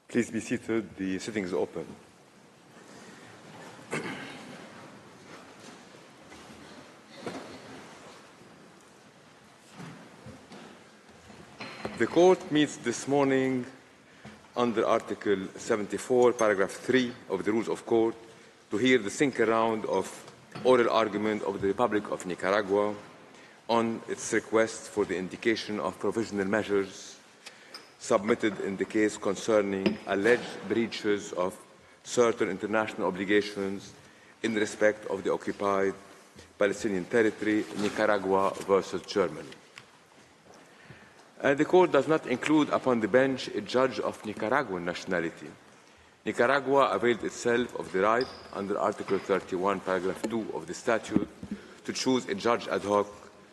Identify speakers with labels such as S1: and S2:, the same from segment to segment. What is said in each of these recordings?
S1: Please be seated. The sitting is open. The court meets this morning under Article 74, paragraph 3 of the Rules of Court to hear the second round of oral argument of the Republic of Nicaragua on its request for the indication of provisional measures submitted in the case concerning alleged breaches of certain international obligations in respect of the occupied Palestinian territory, Nicaragua versus Germany. The court does not include upon the bench a judge of Nicaraguan nationality. Nicaragua availed itself of the right under Article 31, paragraph 2 of the statute to choose a judge ad hoc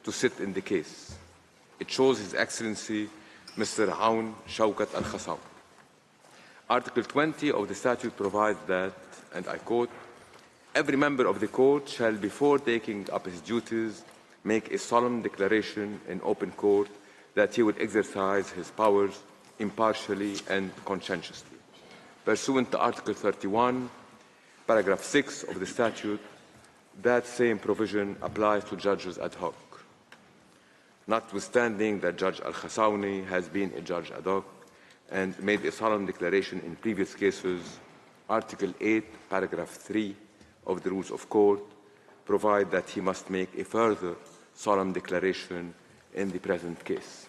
S1: to sit in the case. It chose His Excellency Mr. Aoun Shawkat Al-Khassawi. Article 20 of the statute provides that, and I quote, "Every member of the court shall, before taking up his duties, make a solemn declaration in open court that he will exercise his powers impartially and conscientiously." Pursuant to Article 31, paragraph 6 of the statute, that same provision applies to judges ad hoc. Notwithstanding that Judge Al-Khassawi has been a judge ad hoc and made a solemn declaration in previous cases, Article 8, paragraph 3 of the Rules of Court provide that he must make a further solemn declaration in the present case.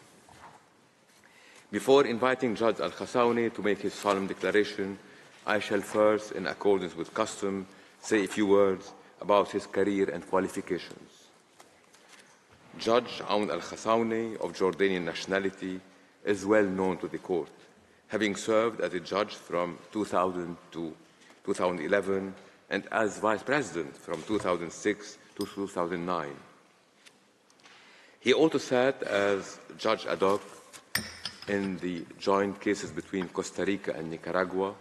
S1: Before inviting Judge Al-Khassawi to make his solemn declaration, I shall first, in accordance with custom, say a few words about his career and qualifications. Judge Aoun Al-Khassawi, of Jordanian nationality, is well known to the court, having served as a judge from 2000 to 2011 and as vice president from 2006 to 2009. He also sat as judge ad hoc in the joint cases between Costa Rica and Nicaragua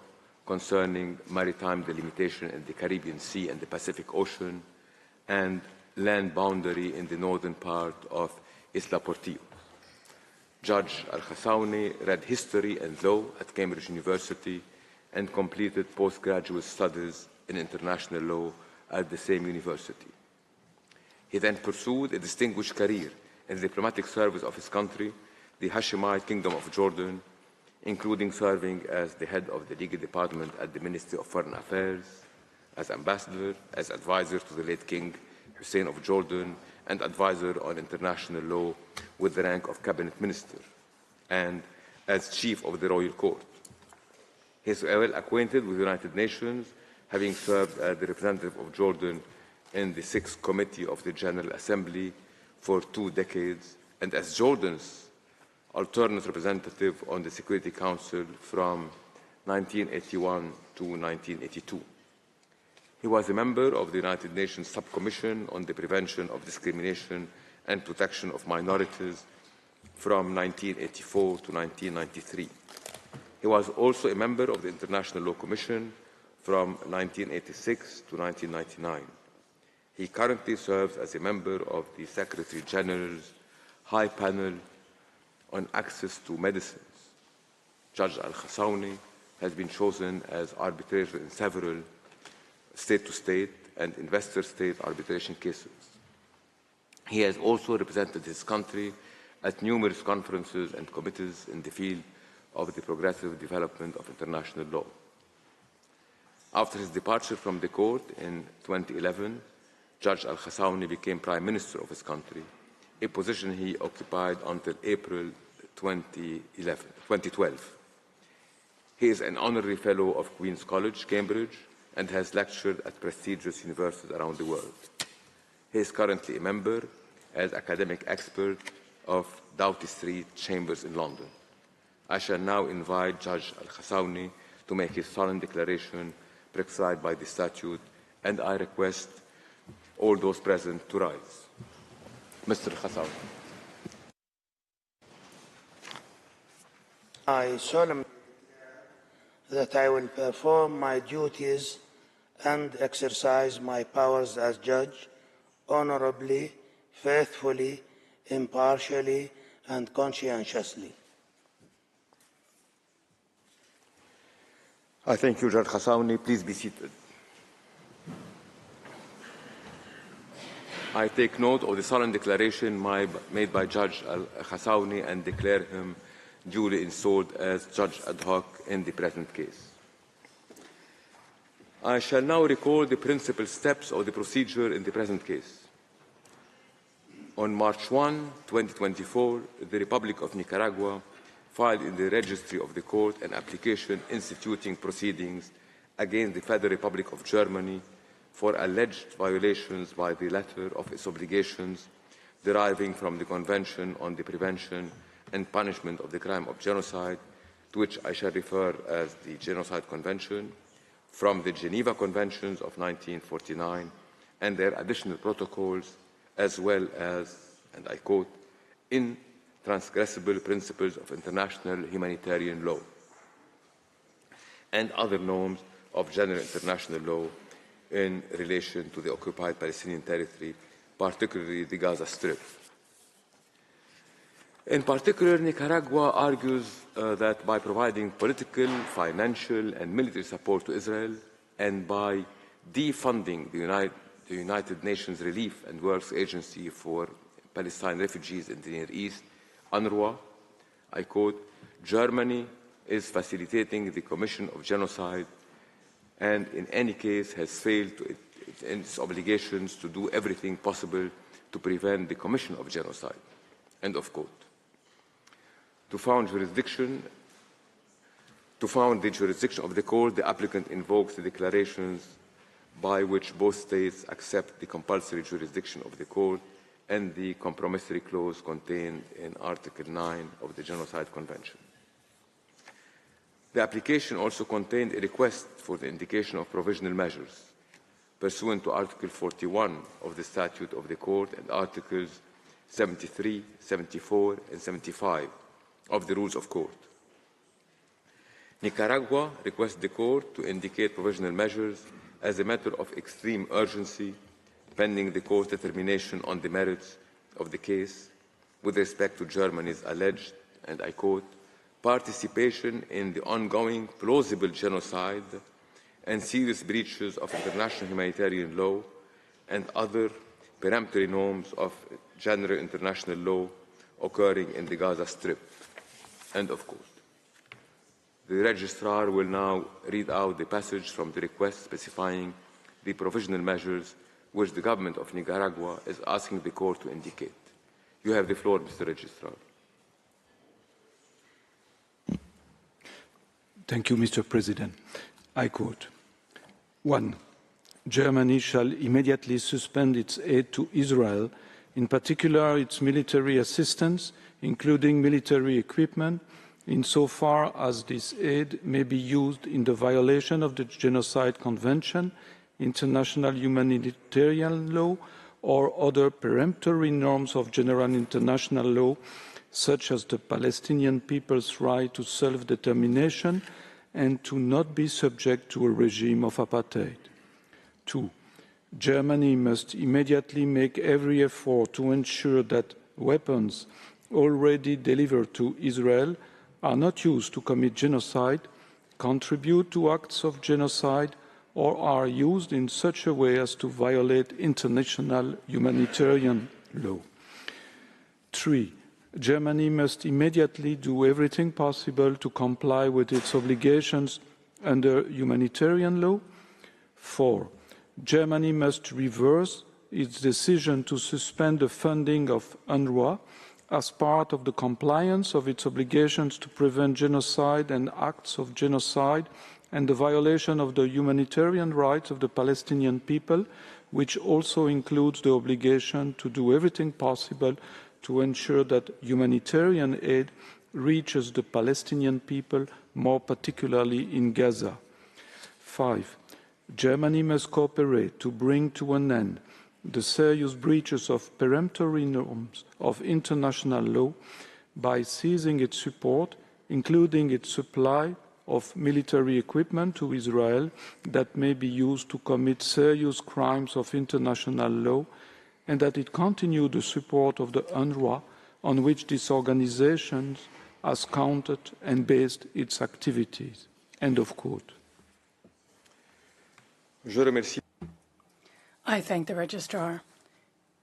S1: concerning maritime delimitation in the Caribbean Sea and the Pacific Ocean and land boundary in the northern part of Isla Portillo. Judge Al-Khassawi read history and law at Cambridge University and completed postgraduate studies in international law at the same university. He then pursued a distinguished career in the diplomatic service of his country, the Hashemite Kingdom of Jordan, including serving as the head of the legal department at the Ministry of Foreign Affairs, as ambassador, as advisor to the late King Hussein of Jordan, and advisor on international law with the rank of cabinet minister, and as chief of the royal court. He is well acquainted with the United Nations, having served as the representative of Jordan in the 6th Committee of the General Assembly for 2 decades, and as Jordan's alternate representative on the Security Council from 1981 to 1982. He was a member of the United Nations Subcommission on the Prevention of Discrimination and Protection of Minorities from 1984 to 1993. He was also a member of the International Law Commission from 1986 to 1999. He currently serves as a member of the Secretary General's High Panel on Access to Medicines. Judge Al-Khassawi has been chosen as arbitrator in several state-to-state and investor-state arbitration cases. He has also represented his country at numerous conferences and committees in the field of the progressive development of international law. After his departure from the court in 2011, Judge Al-Khassawi became Prime Minister of his country, a position he occupied until April 2012. He is an honorary fellow of Queen's College, Cambridge, and has lectured at prestigious universities around the world. He is currently a member as academic expert of Doughty Street Chambers in London. I shall now invite Judge Al-Khassawi to make his solemn declaration prescribed by the statute, and I request all those present to rise. Mr. Khassawi.
S2: I solemnly declare that I will perform my duties and exercise my powers as judge honorably, faithfully, impartially, and conscientiously.
S1: I thank you, Judge Khassaouni. Please be seated. I take note of the solemn declaration made by Judge Khassaouni and declare him duly installed as Judge ad hoc in the present case. I shall now recall the principal steps of the procedure in the present case. On March 1, 2024, the Republic of Nicaragua filed in the Registry of the Court an application instituting proceedings against the Federal Republic of Germany for alleged violations by the latter of its obligations deriving from the Convention on the Prevention and Punishment of the Crime of Genocide, to which I shall refer as the Genocide Convention, from the Geneva Conventions of 1949 and their additional protocols, as well as, and I quote, intransgressible principles of international humanitarian law and other norms of general international law in relation to the occupied Palestinian territory, particularly the Gaza Strip. In particular, Nicaragua argues that by providing political, financial, and military support to Israel and by defunding the United Nations Relief and Works Agency for Palestine Refugees in the Near East, UNRWA, I quote, Germany is facilitating the commission of genocide and in any case has failed in its obligations to do everything possible to prevent the commission of genocide, end of quote. To found the jurisdiction of the court, the applicant invokes the declarations by which both states accept the compulsory jurisdiction of the court and the compromissory clause contained in Article 9 of the Genocide Convention. The application also contained a request for the indication of provisional measures pursuant to Article 41 of the Statute of the Court and Articles 73, 74, and 75 of the Rules of Court. Nicaragua requests the Court to indicate provisional measures as a matter of extreme urgency, pending the Court's determination on the merits of the case with respect to Germany's alleged, and I quote, participation in the ongoing plausible genocide and serious breaches of international humanitarian law and other peremptory norms of general international law occurring in the Gaza Strip, end of quote. The Registrar will now read out the passage from the request specifying the provisional measures which the government of Nicaragua is asking the Court to indicate. You have the floor, Mr. Registrar.
S3: Thank you, Mr. President. I quote, 1. Germany shall immediately suspend its aid to Israel, in particular its military assistance, including military equipment, insofar as this aid may be used in the violation of the Genocide Convention, international humanitarian law, or other peremptory norms of general international law, such as the Palestinian people's right to self-determination and to not be subject to a regime of apartheid. 2. Germany must immediately make every effort to ensure that weapons already delivered to Israel are not used to commit genocide, contribute to acts of genocide, or are used in such a way as to violate international humanitarian law. 3. Germany must immediately do everything possible to comply with its obligations under humanitarian law. 4. Germany must reverse its decision to suspend the funding of UNRWA as part of the compliance of its obligations to prevent genocide and acts of genocide and the violation of the humanitarian rights of the Palestinian people, which also includes the obligation to do everything possible to ensure that humanitarian aid reaches the Palestinian people, more particularly in Gaza. 5. Germany must cooperate to bring to an end the serious breaches of peremptory norms of international law by ceasing its support, including its supply of military equipment to Israel that may be used to commit serious crimes of international law, and that it continue the support of the UNRWA on which this organization has counted and based its activities. End of quote.
S1: Je remercie.
S4: I thank the registrar.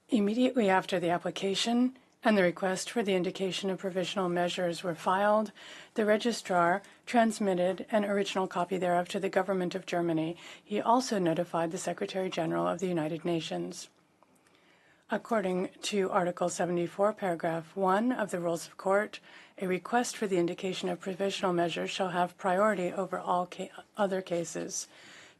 S4: Immediately after the application and the request for the indication of provisional measures were filed, the registrar transmitted an original copy thereof to the government of Germany. He also notified the Secretary General of the United Nations. According to Article 74, Paragraph 1 of the Rules of Court, a request for the indication of provisional measures shall have priority over all other cases.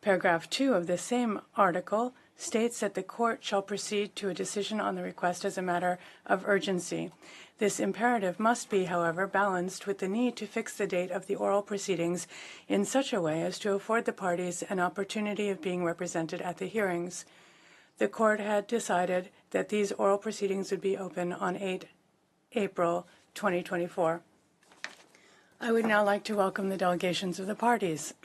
S4: Paragraph 2 of the same article states that the court shall proceed to a decision on the request as a matter of urgency. This imperative must be, however, balanced with the need to fix the date of the oral proceedings in such a way as to afford the parties an opportunity of being represented at the hearings. The court had decided that these oral proceedings would be open on 8 April 2024. I would now like to welcome the delegations of the parties.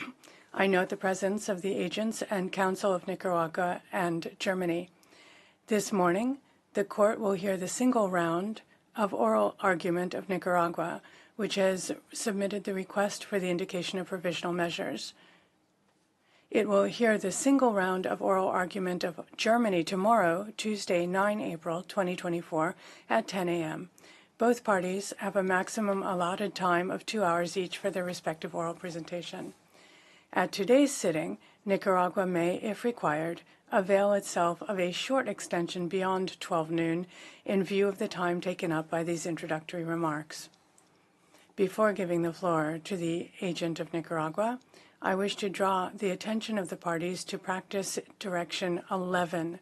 S4: I note the presence of the agents and Council of Nicaragua and Germany. This morning, the court will hear the single round of oral argument of Nicaragua, which has submitted the request for the indication of provisional measures. It will hear the single round of oral argument of Germany tomorrow, Tuesday, 9 April 2024, at 10 a.m. Both parties have a maximum allotted time of 2 hours each for their respective oral presentation. At today's sitting, Nicaragua may, if required, avail itself of a short extension beyond 12 noon in view of the time taken up by these introductory remarks. Before giving the floor to the agent of Nicaragua, I wish to draw the attention of the parties to Practice Direction 11,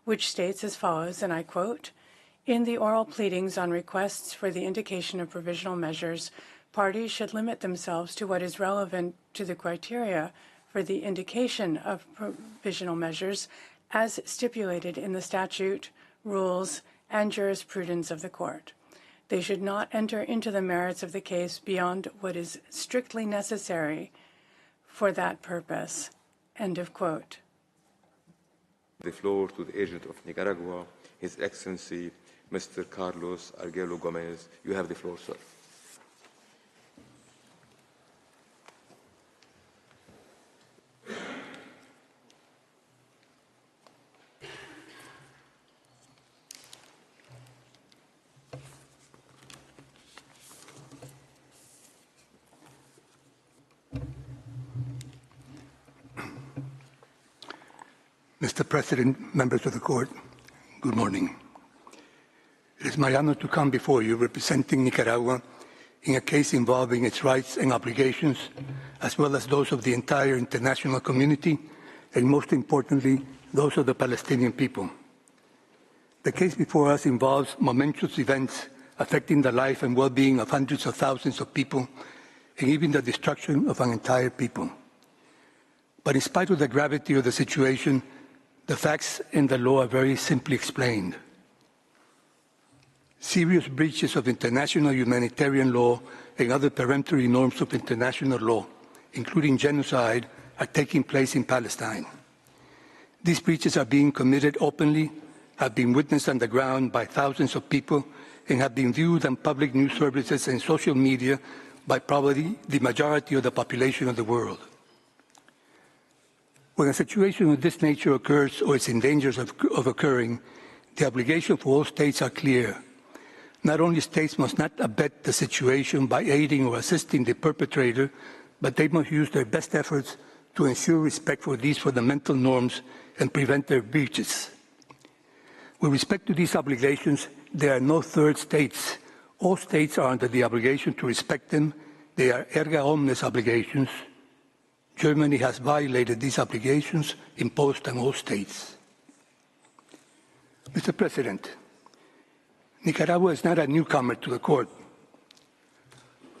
S4: which states as follows, and I quote, "In the oral pleadings on requests for the indication of provisional measures, parties should limit themselves to what is relevant to the criteria for the indication of provisional measures as stipulated in the statute, rules, and jurisprudence of the court. They should not enter into the merits of the case beyond what is strictly necessary for that purpose." End of quote.
S1: The floor to the agent of Nicaragua, His Excellency, Mr. Carlos Arguello Gomez. You have the floor, sir.
S5: Mr. President, members of the court, good morning. It is my honor to come before you representing Nicaragua in a case involving its rights and obligations, as well as those of the entire international community, and most importantly, those of the Palestinian people. The case before us involves momentous events affecting the life and well-being of hundreds of thousands of people, and even the destruction of an entire people. But in spite of the gravity of the situation, the facts and the law are very simply explained. Serious breaches of international humanitarian law and other peremptory norms of international law, including genocide, are taking place in Palestine. These breaches are being committed openly, have been witnessed on the ground by thousands of people, and have been viewed on public news services and social media by probably the majority of the population of the world. When a situation of this nature occurs or is in danger of occurring, the obligation for all states are clear. Not only states must not abet the situation by aiding or assisting the perpetrator, but they must use their best efforts to ensure respect for these fundamental norms and prevent their breaches. With respect to these obligations, there are no third states. All states are under the obligation to respect them. They are erga omnes obligations. Germany has violated these obligations imposed on all states. Mr. President, Nicaragua is not a newcomer to the court.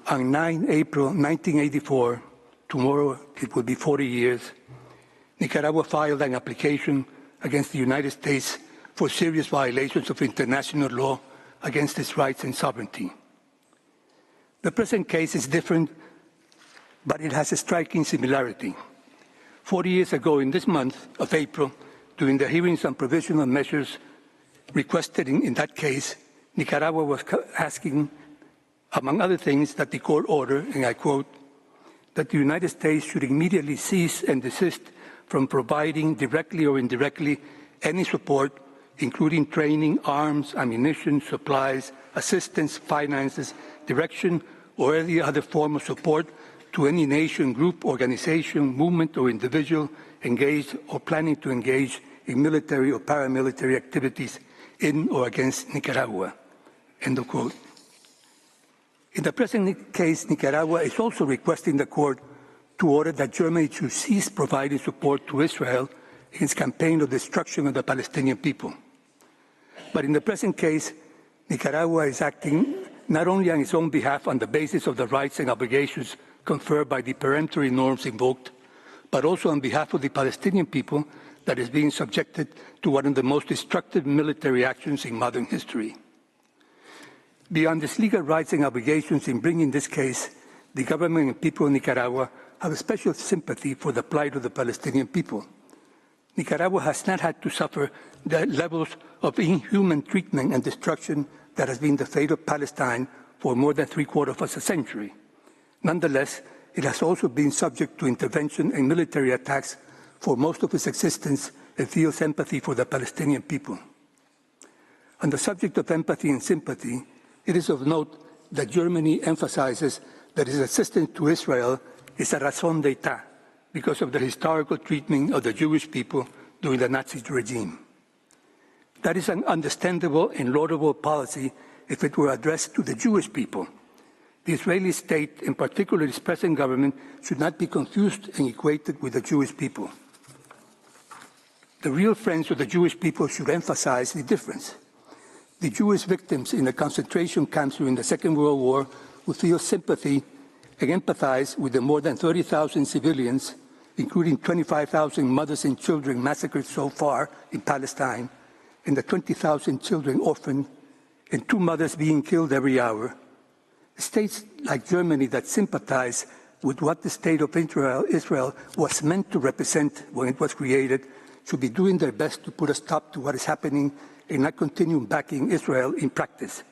S5: On 9 April 1984, tomorrow it will be 40 years, Nicaragua filed an application against the United States for serious violations of international law against its rights and sovereignty. The present case is different, but it has a striking similarity. 40 years ago, in this month of April, during the hearings on provisional measures requested in that case, Nicaragua was asking, among other things, that the court order, and I quote, that the United States should immediately cease and desist from providing directly or indirectly any support, including training, arms, ammunition, supplies, assistance, finances, direction, or any other form of support to any nation, group, organization, movement, or individual engaged or planning to engage in military or paramilitary activities in or against Nicaragua." End of quote. In the present case, Nicaragua is also requesting the court to order that Germany should cease providing support to Israel in its campaign of destruction of the Palestinian people. But in the present case, Nicaragua is acting not only on its own behalf on the basis of the rights and obligations conferred by the peremptory norms invoked, but also on behalf of the Palestinian people that is being subjected to one of the most destructive military actions in modern history. Beyond its legal rights and obligations in bringing this case, the government and people of Nicaragua have a special sympathy for the plight of the Palestinian people. Nicaragua has not had to suffer the levels of inhuman treatment and destruction that has been the fate of Palestine for more than three-quarters of a century. Nonetheless, it has also been subject to intervention and military attacks for most of its existence and feels empathy for the Palestinian people. On the subject of empathy and sympathy, it is of note that Germany emphasizes that its assistance to Israel is a raison d'etat because of the historical treatment of the Jewish people during the Nazi regime. That is an understandable and laudable policy if it were addressed to the Jewish people. The Israeli state, in particular its present government, should not be confused and equated with the Jewish people. The real friends of the Jewish people should emphasize the difference. The Jewish victims in the concentration camps during the Second World War would feel sympathy and empathize with the more than 30,000 civilians, including 25,000 mothers and children massacred so far in Palestine, and the 20,000 children orphaned, and 2 mothers being killed every hour. States like Germany that sympathize with what the state of Israel was meant to represent when it was created should be doing their best to put a stop to what is happening and not continue backing Israel in practice.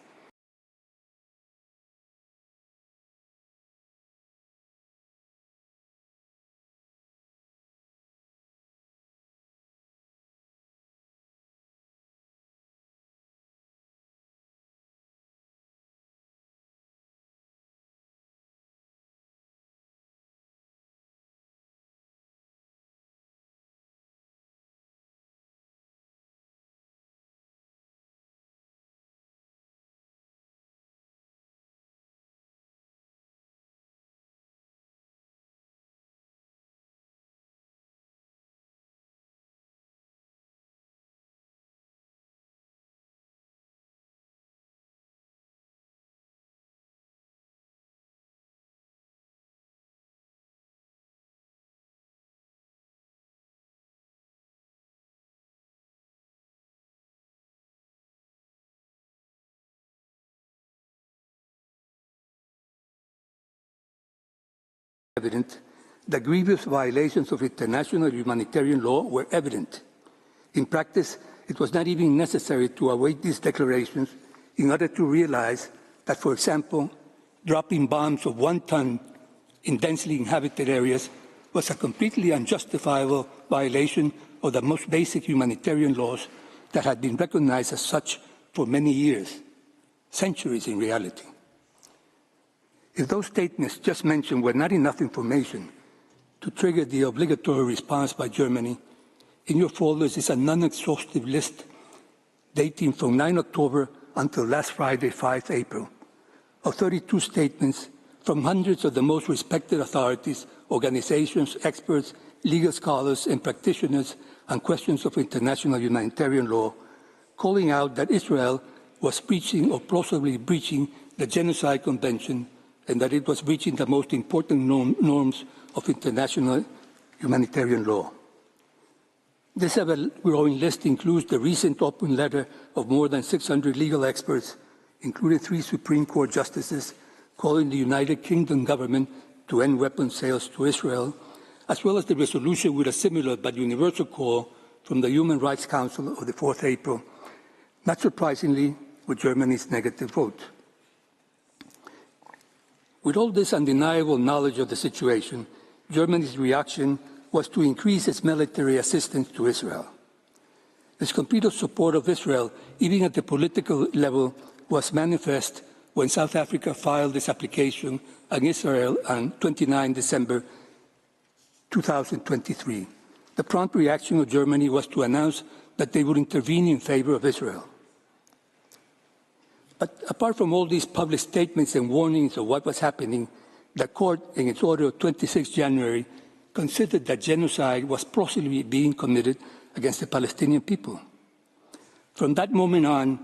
S5: Evident, the grievous violations of international humanitarian law were evident. In practice, it was not even necessary to await these declarations in order to realize that, for example, dropping bombs of 1 ton in densely inhabited areas was a completely unjustifiable violation of the most basic humanitarian laws that had been recognized as such for many years, centuries in reality. If those statements just mentioned were not enough information to trigger the obligatory response by Germany, in your folders is a non-exhaustive list dating from 9 October until last Friday, 5 April, of 32 statements from hundreds of the most respected authorities, organizations, experts, legal scholars, and practitioners on questions of international humanitarian law, calling out that Israel was breaching or plausibly breaching the Genocide Convention and that it was breaching the most important norms of international humanitarian law. This ever-growing list includes the recent open letter of more than 600 legal experts, including 3 Supreme Court justices, calling the United Kingdom government to end weapons sales to Israel, as well as the resolution with a similar but universal call from the Human Rights Council of the 4th April, not surprisingly, with Germany's negative vote. With all this undeniable knowledge of the situation, Germany's reaction was to increase its military assistance to Israel. Its complete support of Israel, even at the political level, was manifest when South Africa filed its application against Israel on 29 December 2023. The prompt reaction of Germany was to announce that they would intervene in favor of Israel. But apart from all these public statements and warnings of what was happening, the court, in its order of 26 January, considered that genocide was plausibly being committed against the Palestinian people. From that moment on,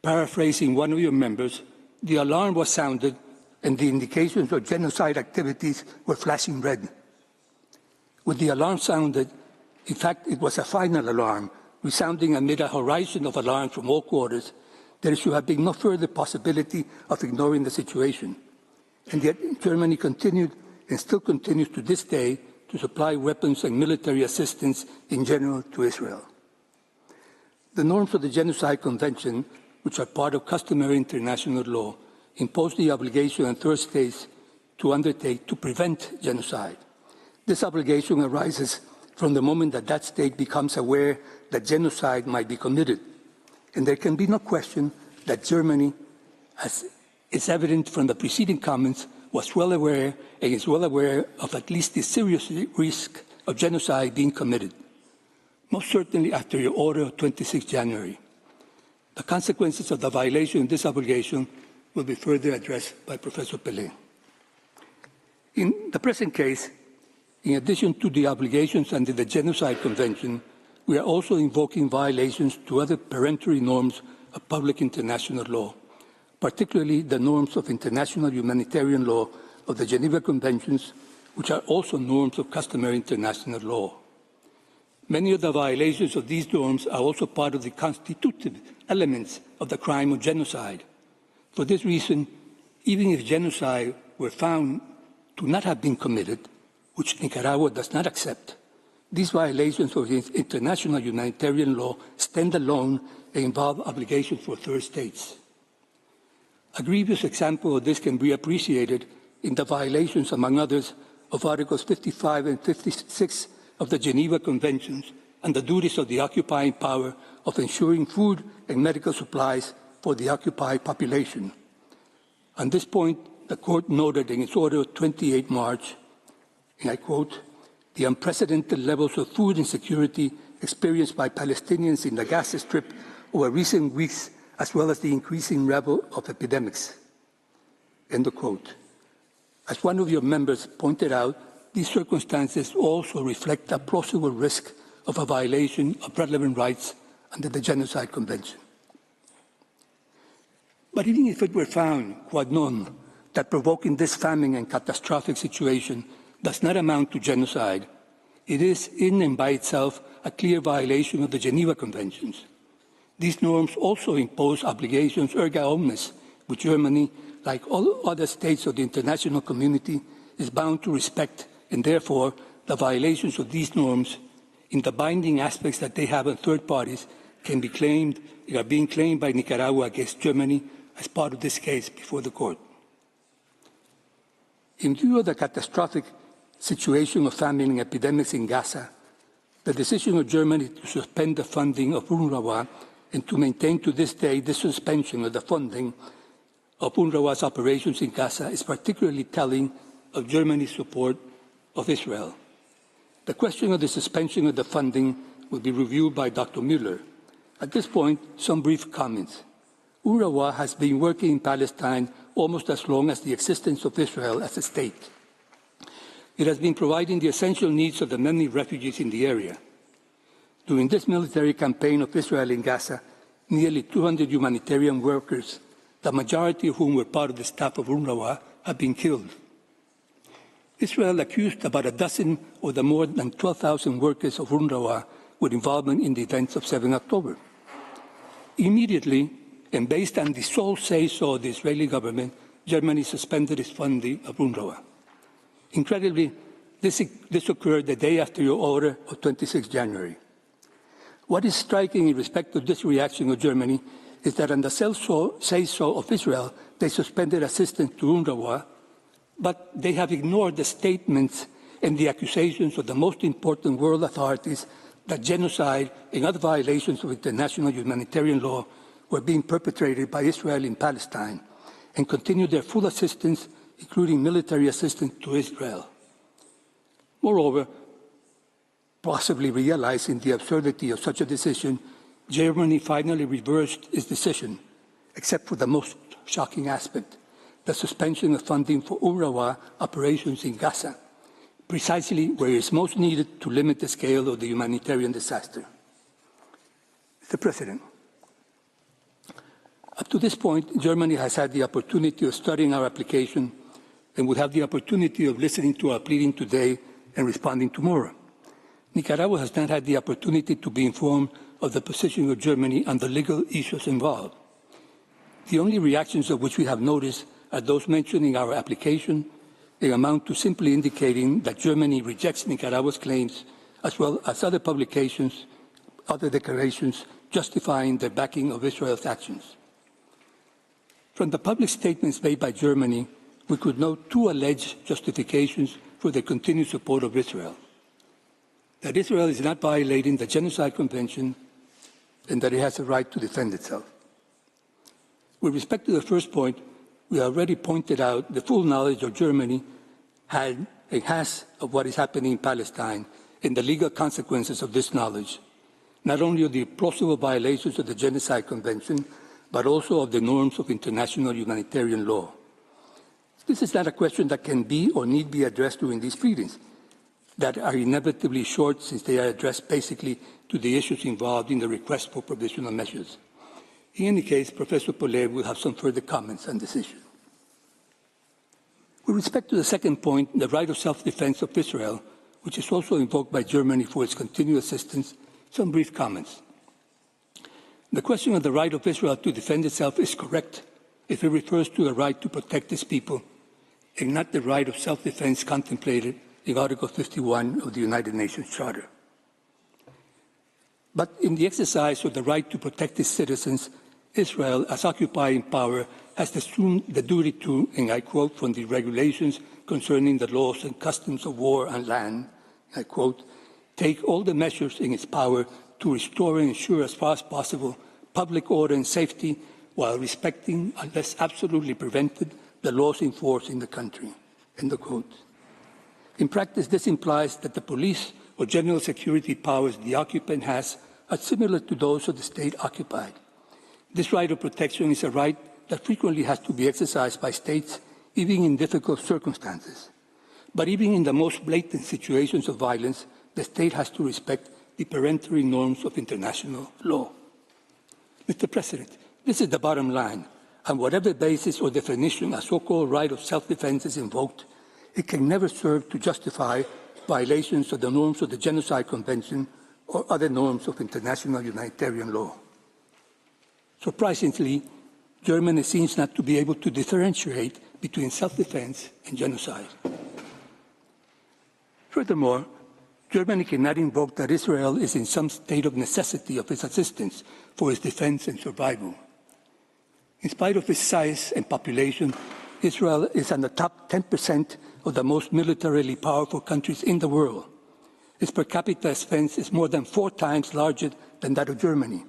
S5: paraphrasing one of your members, the alarm was sounded and the indications of genocide activities were flashing red. With the alarm sounded, in fact, it was a final alarm, resounding amid a horizon of alarms from all quarters. There should have been no further possibility of ignoring the situation. And yet Germany continued and still continues to this day to supply weapons and military assistance in general to Israel. The norms of the Genocide Convention, which are part of customary international law, impose the obligation on third states to undertake to prevent genocide. This obligation arises from the moment that that state becomes aware that genocide might be committed. And there can be no question that Germany, as is evident from the preceding comments, was well aware and is well aware of at least the serious risk of genocide being committed, most certainly after your order of 26 January. The consequences of the violation of this obligation will be further addressed by Professor Pelé. In the present case, in addition to the obligations under the Genocide Convention, we are also invoking violations to other peremptory norms of public international law, particularly the norms of international humanitarian law of the Geneva Conventions, which are also norms of customary international law. Many of the violations of these norms are also part of the constitutive elements of the crime of genocide. For this reason, even if genocide were found to not have been committed, which Nicaragua does not accept, these violations of international humanitarian law stand alone and involve obligations for third states. A grievous example of this can be appreciated in the violations, among others, of Articles 55 and 56 of the Geneva Conventions and the duties of the occupying power of ensuring food and medical supplies for the occupied population. On this point, the Court noted in its order of 28 March, and I quote, "The unprecedented levels of food insecurity experienced by Palestinians in the Gaza Strip over recent weeks, as well as the increasing level of epidemics." End of quote. As one of your members pointed out, these circumstances also reflect a plausible risk of a violation of relevant rights under the Genocide Convention. But even if it were found, quod non, that provoking this famine and catastrophic situation does not amount to genocide, it is in and by itself a clear violation of the Geneva Conventions. These norms also impose obligations erga omnes, which Germany, like all other states of the international community, is bound to respect, and therefore the violations of these norms in the binding aspects that they have on third parties can be claimed, are being claimed by Nicaragua against Germany as part of this case before the court. In view of the catastrophic situation of famine and epidemics in Gaza, the decision of Germany to suspend the funding of UNRWA and to maintain to this day the suspension of the funding of UNRWA's operations in Gaza is particularly telling of Germany's support of Israel. The question of the suspension of the funding will be reviewed by Dr. Mueller. At this point, some brief comments. UNRWA has been working in Palestine almost as long as the existence of Israel as a state. It has been providing the essential needs of the many refugees in the area. During this military campaign of Israel in Gaza, nearly 200 humanitarian workers, the majority of whom were part of the staff of UNRWA, have been killed. Israel accused about a dozen of the more than 12,000 workers of UNRWA with involvement in the events of 7 October. Immediately, and based on the sole say-so of the Israeli government, Germany suspended its funding of UNRWA. Incredibly, this occurred the day after your order of 26 January. What is striking in respect to this reaction of Germany is that on the say-so of Israel, they suspended assistance to UNRWA, but they have ignored the statements and the accusations of the most important world authorities that genocide and other violations of international humanitarian law were being perpetrated by Israel in Palestine, and continued their full assistance, including military assistance, to Israel. Moreover, possibly realizing the absurdity of such a decision, Germany finally reversed its decision, except for the most shocking aspect, the suspension of funding for UNRWA operations in Gaza, precisely where it is most needed to limit the scale of the humanitarian disaster. Mr. President, up to this point, Germany has had the opportunity of studying our application and would have the opportunity of listening to our pleading today and responding tomorrow. Nicaragua has not had the opportunity to be informed of the position of Germany on the legal issues involved. The only reactions of which we have noticed are those mentioning our application and amount to simply indicating that Germany rejects Nicaragua's claims, as well as other publications, other declarations justifying the backing of Israel's actions. From the public statements made by Germany, we could note two alleged justifications for their continued support of Israel: that Israel is not violating the Genocide Convention and that it has a right to defend itself. With respect to the first point, we already pointed out the full knowledge of Germany had and has of what is happening in Palestine and the legal consequences of this knowledge, not only of the plausible violations of the Genocide Convention, but also of the norms of international humanitarian law. This is not a question that can be or need be addressed during these pleadings, that are inevitably short since they are addressed basically to the issues involved in the request for provisional measures. In any case, Professor Pollet will have some further comments on this issue. With respect to the second point, the right of self-defense of Israel, which is also invoked by Germany for its continued assistance, some brief comments. The question of the right of Israel to defend itself is correct if it refers to the right to protect its people and not the right of self-defense contemplated in Article 51 of the United Nations Charter. But in the exercise of the right to protect its citizens, Israel, as occupying power, has assumed the duty to, and I quote from the regulations concerning the laws and customs of war and land, I quote, take all the measures in its power to restore and ensure as far as possible public order and safety while respecting, unless absolutely prevented, the laws in force in the country, end of quote. In practice, this implies that the police or general security powers the occupant has are similar to those of the state occupied. This right of protection is a right that frequently has to be exercised by states, even in difficult circumstances. But even in the most blatant situations of violence, the state has to respect the peremptory norms of international law. Mr. President, this is the bottom line. On whatever basis or definition a so-called right of self-defense is invoked, it can never serve to justify violations of the norms of the Genocide Convention or other norms of international humanitarian law. Surprisingly, Germany seems not to be able to differentiate between self-defense and genocide. Furthermore, Germany cannot invoke that Israel is in some state of necessity of its assistance for its defense and survival. In spite of its size and population, Israel is in the top 10% of the most militarily powerful countries in the world. Its per capita expense is more than 4 times larger than that of Germany.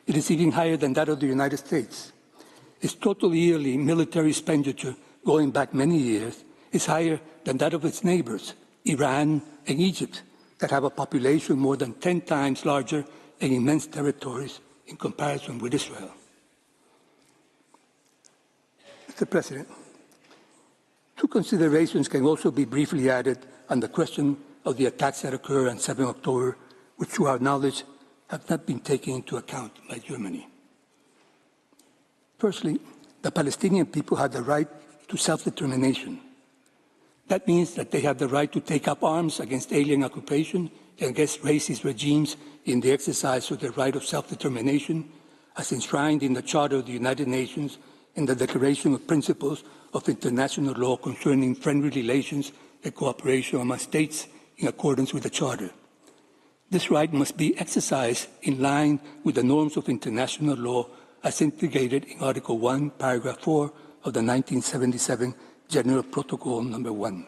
S5: It is even higher than that of the United States. Its total yearly military expenditure, going back many years, is higher than that of its neighbors, Iran and Egypt, that have a population more than 10 times larger and immense territories in comparison with Israel. Mr. President, 2 considerations can also be briefly added on the question of the attacks that occurred on 7 October, which to our knowledge have not been taken into account by Germany. Firstly, the Palestinian people have the right to self-determination. That means that they have the right to take up arms against alien occupation and against racist regimes in the exercise of their right of self-determination, as enshrined in the Charter of the United Nations and the Declaration of Principles of International Law concerning friendly relations and cooperation among states in accordance with the Charter. This right must be exercised in line with the norms of international law as integrated in Article 1, Paragraph 4 of the 1977 General Protocol No. 1.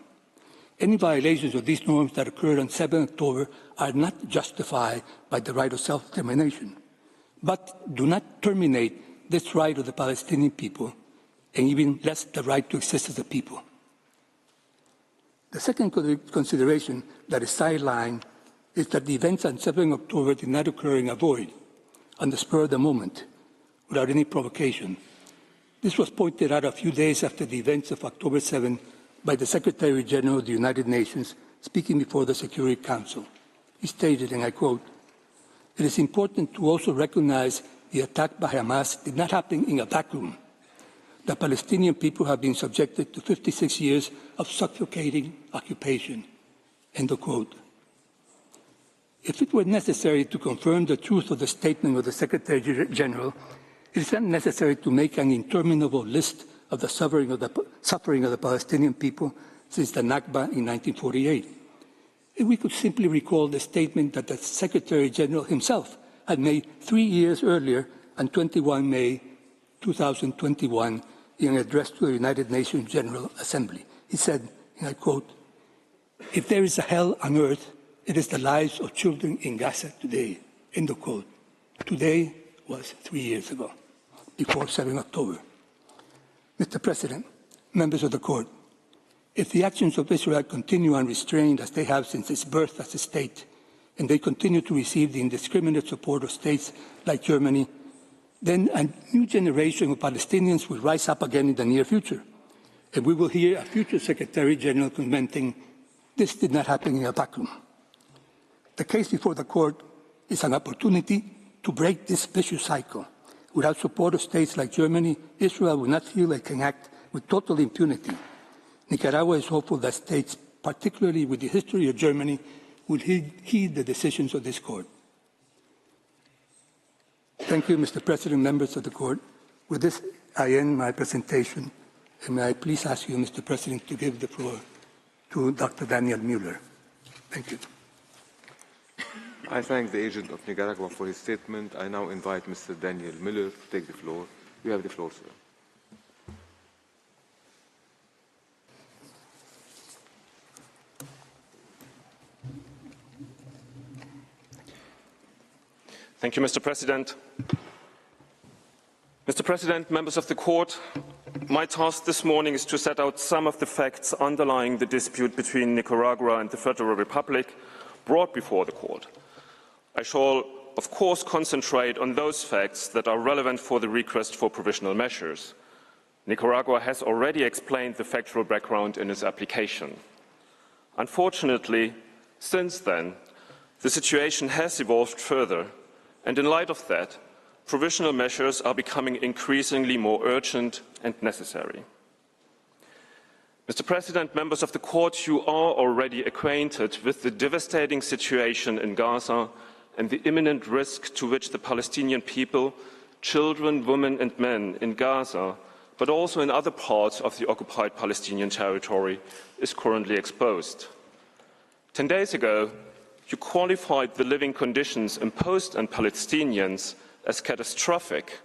S5: Any violations of these norms that occurred on 7 October are not justified by the right of self-determination, but do not terminate this right of the Palestinian people, and even less the right to exist as a people. The second consideration that is sidelined is that the events on 7 October did not occur in a void, on the spur of the moment, without any provocation. This was pointed out a few days after the events of October 7 by the Secretary General of the United Nations speaking before the Security Council. He stated, and I quote, "It is important to also recognize the attack by Hamas did not happen in a vacuum. The Palestinian people have been subjected to 56 years of suffocating occupation." End of quote. If it were necessary to confirm the truth of the statement of the Secretary General, it is not necessary to make an interminable list of the suffering of the Palestinian people since the Nakba in 1948. If we could simply recall the statement that the Secretary General himself had made 3 years earlier on 21 May 2021 in an address to the United Nations General Assembly. He said, and I quote, "If there is a hell on earth, it is the lives of children in Gaza today." End of quote. Today was 3 years ago, before 7 October. Mr. President, members of the Court, if the actions of Israel continue unrestrained as they have since its birth as a state, and they continue to receive the indiscriminate support of states like Germany, then a new generation of Palestinians will rise up again in the near future, and we will hear a future Secretary General commenting, "This did not happen in a vacuum." The case before the Court is an opportunity to break this vicious cycle. Without support of states like Germany, Israel will not feel it can act with total impunity. Nicaragua is hopeful that states, particularly with the history of Germany, will heed the decisions of this Court. Thank you, Mr. President, members of the Court. With this, I end my presentation. And may I please ask you, Mr. President, to give the floor to Dr. Daniel Mueller. Thank you.
S1: I thank the agent of Nicaragua for his statement. I now invite Mr. Daniel Miller to take the floor. You have the floor, sir.
S6: Thank you, Mr. President. Mr. President, members of the Court, my task this morning is to set out some of the facts underlying the dispute between Nicaragua and the Federal Republic brought before the Court. I shall, of course, concentrate on those facts that are relevant for the request for provisional measures. Nicaragua has already explained the factual background in its application. Unfortunately, since then, the situation has evolved further, and in light of that, provisional measures are becoming increasingly more urgent and necessary. Mr. President, members of the Court, you are already acquainted with the devastating situation in Gaza and the imminent risk to which the Palestinian people, children, women and men in Gaza, but also in other parts of the occupied Palestinian territory, is currently exposed. 10 days ago, you qualified the living conditions imposed on Palestinians as catastrophic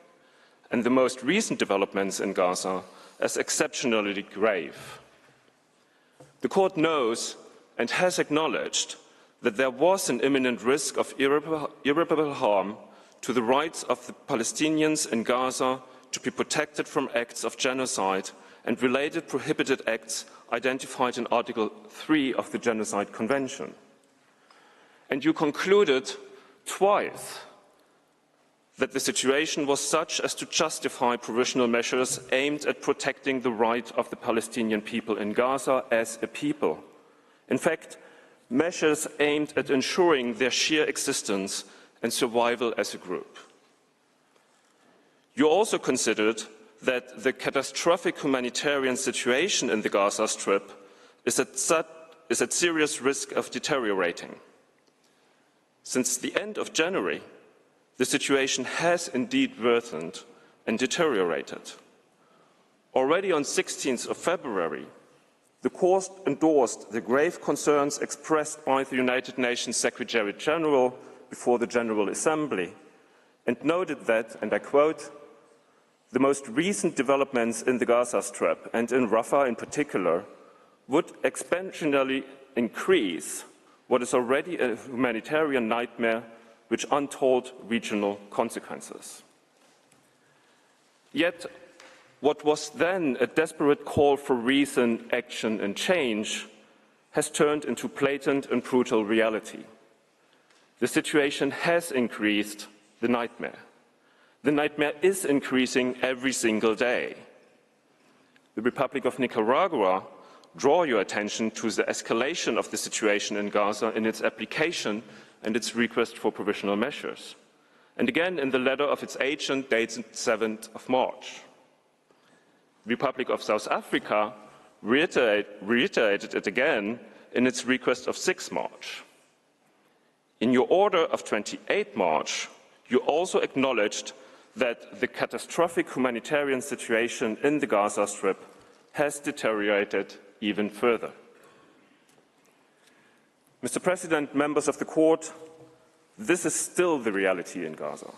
S6: and the most recent developments in Gaza as exceptionally grave. The Court knows and has acknowledged that there was an imminent risk of irreparable harm to the rights of the Palestinians in Gaza to be protected from acts of genocide and related prohibited acts identified in Article 3 of the Genocide Convention. And you concluded twice that the situation was such as to justify provisional measures aimed at protecting the right of the Palestinian people in Gaza as a people. In fact, measures aimed at ensuring their sheer existence and survival as a group. You also considered that the catastrophic humanitarian situation in the Gaza Strip is at serious risk of deteriorating. Since the end of January, the situation has indeed worsened and deteriorated. Already on 16th of February, the Court endorsed the grave concerns expressed by the United Nations Secretary General before the General Assembly and noted that, and I quote, "The most recent developments in the Gaza Strip and in Rafah in particular would exponentially increase what is already a humanitarian nightmare with untold regional consequences. Yet, what was then a desperate call for reason, action and change has turned into blatant and brutal reality. The situation has increased the nightmare. The nightmare is increasing every single day. The Republic of Nicaragua draws your attention to the escalation of the situation in Gaza in its application and its request for provisional measures, and again in the letter of its agent dated 7th of March. The Republic of South Africa reiterated it again in its request of 6 March. In your order of 28 March, you also acknowledged that the catastrophic humanitarian situation in the Gaza Strip has deteriorated even further. Mr. President, members of the Court, this is still the reality in Gaza.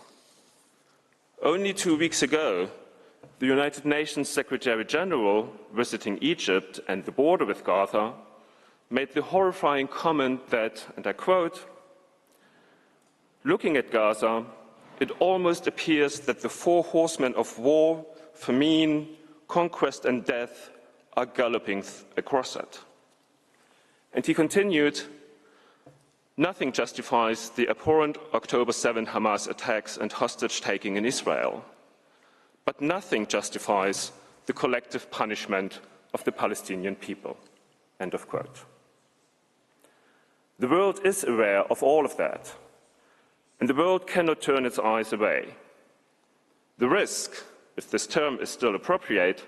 S6: Only 2 weeks ago, the United Nations Secretary General, visiting Egypt and the border with Gaza, made the horrifying comment that, and I quote, "Looking at Gaza, it almost appears that the 4 horsemen of war, famine, conquest and death are galloping across it." And he continued, "Nothing justifies the abhorrent October 7 Hamas attacks and hostage-taking in Israel, but nothing justifies the collective punishment of the Palestinian people." End of quote. The world is aware of all of that, and the world cannot turn its eyes away. The risk, if this term is still appropriate,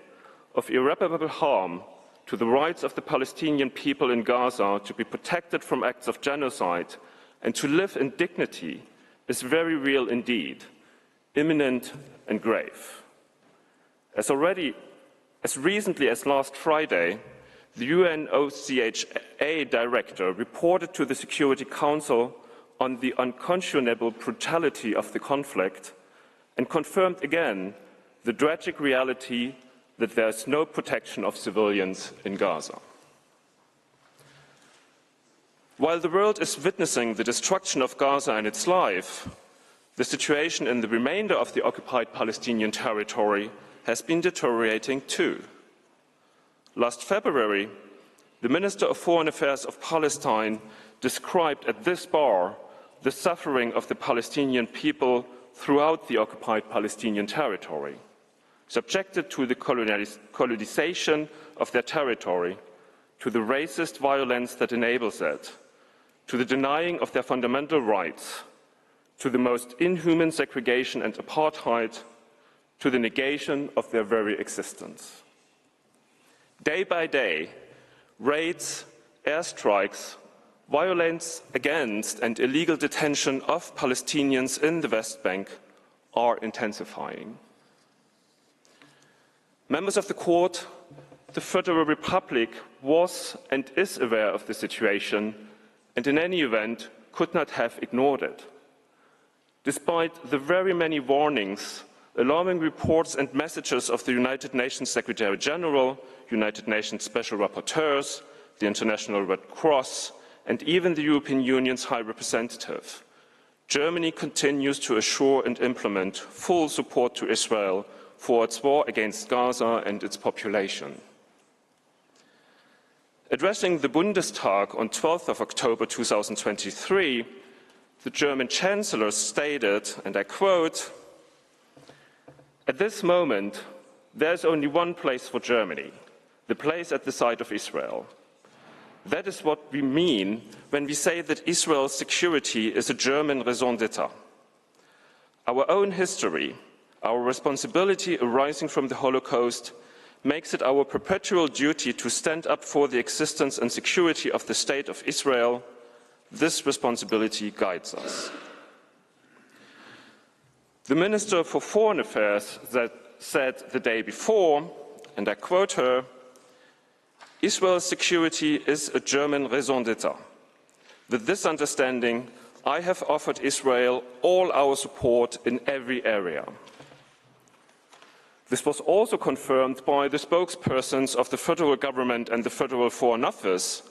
S6: of irreparable harm to the rights of the Palestinian people in Gaza to be protected from acts of genocide and to live in dignity is very real indeed, imminent and grave. As recently as last Friday, the UNOCHA director reported to the Security Council on the unconscionable brutality of the conflict and confirmed again the tragic reality that there is no protection of civilians in Gaza. While the world is witnessing the destruction of Gaza and its life, the situation in the remainder of the occupied Palestinian territory has been deteriorating too. Last February, the Minister of Foreign Affairs of Palestine described at this bar the suffering of the Palestinian people throughout the occupied Palestinian territory, subjected to the colonization of their territory, to the racist violence that enables it, to the denying of their fundamental rights, to the most inhuman segregation and apartheid, to the negation of their very existence. Day by day, raids, airstrikes, violence against and illegal detention of Palestinians in the West Bank are intensifying. Members of the Court, the Federal Republic was and is aware of the situation and in any event could not have ignored it. Despite the very many warnings, alarming reports and messages of the United Nations Secretary General, United Nations Special Rapporteurs, the International Red Cross, and even the European Union's High Representative, Germany continues to assure and implement full support to Israel for its war against Gaza and its population. Addressing the Bundestag on 12th of October 2023, the German Chancellor stated, and I quote, "At this moment, there is only one place for Germany, the place at the side of Israel. That is what we mean when we say that Israel's security is a German raison d'etat. Our own history, our responsibility arising from the Holocaust, makes it our perpetual duty to stand up for the existence and security of the State of Israel. This responsibility guides us." The Minister for Foreign Affairs said the day before, and I quote her, "Israel's security is a German raison d'etat. With this understanding, I have offered Israel all our support in every area." This was also confirmed by the spokespersons of the federal government and the Federal Foreign Office,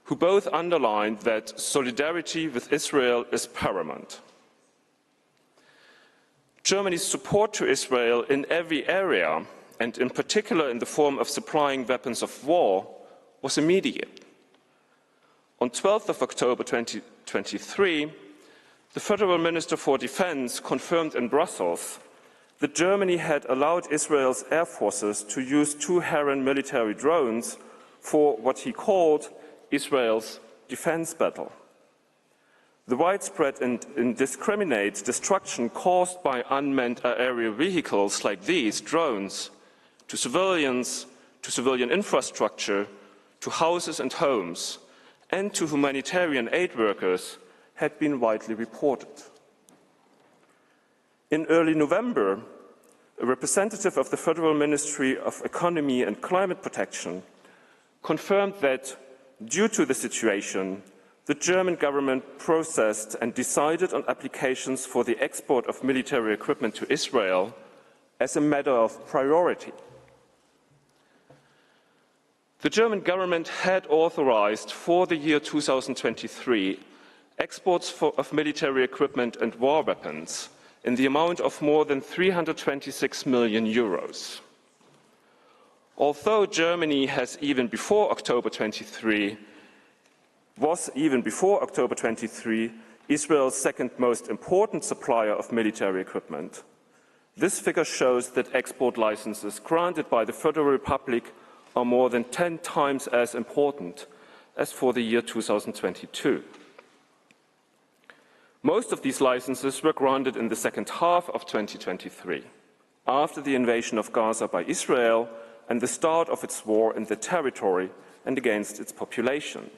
S6: who both underlined that solidarity with Israel is paramount. Germany's support to Israel in every area, and in particular in the form of supplying weapons of war, was immediate. On 12th of October 2023, the Federal Minister for Defense confirmed in Brussels that Germany had allowed Israel's air forces to use 2 Heron military drones for what he called Israel's defense battle. The widespread and indiscriminate destruction caused by unmanned aerial vehicles like these drones to civilians, to civilian infrastructure, to houses and homes, and to humanitarian aid workers had been widely reported. In early November, a representative of the Federal Ministry of Economy and Climate Protection confirmed that, due to the situation, the German government processed and decided on applications for the export of military equipment to Israel as a matter of priority. The German government had authorized for the year 2023 exports of military equipment and war weapons in the amount of more than 326 million euros. Although Germany was even before October 23 Israel's second most important supplier of military equipment, this figure shows that export licenses granted by the Federal Republic are more than 10 times as important as for the year 2022. Most of these licenses were granted in the second half of 2023, after the invasion of Gaza by Israel and the start of its war in the territory and against its population.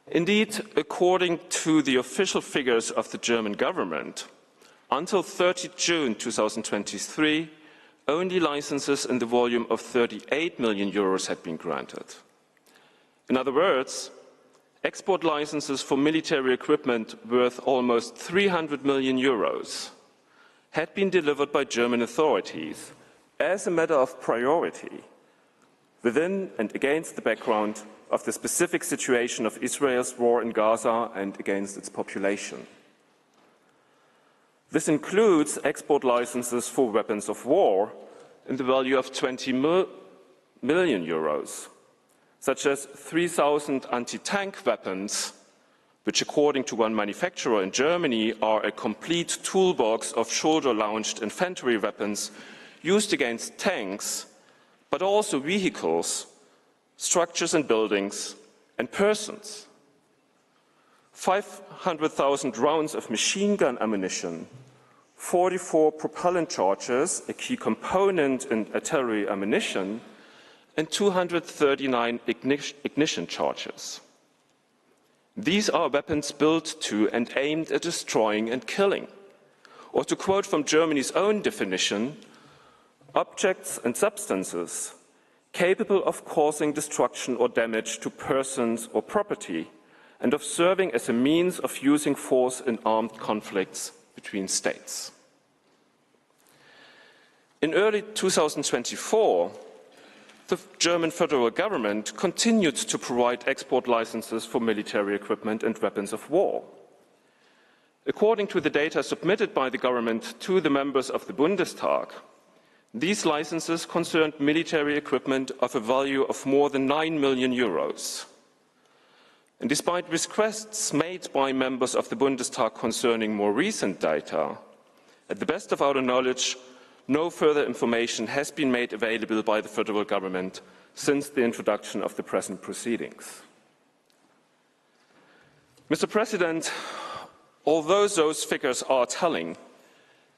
S6: Indeed, according to the official figures of the German government, until 30 June 2023, only licenses in the volume of 38 million euros had been granted. In other words, export licenses for military equipment worth almost 300 million euros had been delivered by German authorities as a matter of priority within and against the background of the specific situation of Israel's war in Gaza and against its population. This includes export licenses for weapons of war in the value of 20 million euros, such as 3,000 anti-tank weapons, which according to one manufacturer in Germany are a complete toolbox of shoulder-launched infantry weapons used against tanks, but also vehicles, structures and buildings, and persons. 500,000 rounds of machine gun ammunition, 44 propellant charges, a key component in artillery ammunition, and 239 ignition charges. These are weapons built to and aimed at destroying and killing. Or to quote from Germany's own definition, objects and substances capable of causing destruction or damage to persons or property, and of serving as a means of using force in armed conflicts between states. In early 2024, the German federal government continued to provide export licenses for military equipment and weapons of war. According to the data submitted by the government to the members of the Bundestag, these licenses concerned military equipment of a value of more than 9 million euros. And despite requests made by members of the Bundestag concerning more recent data, at the best of our knowledge, no further information has been made available by the federal government since the introduction of the present proceedings. Mr. President, although those figures are telling,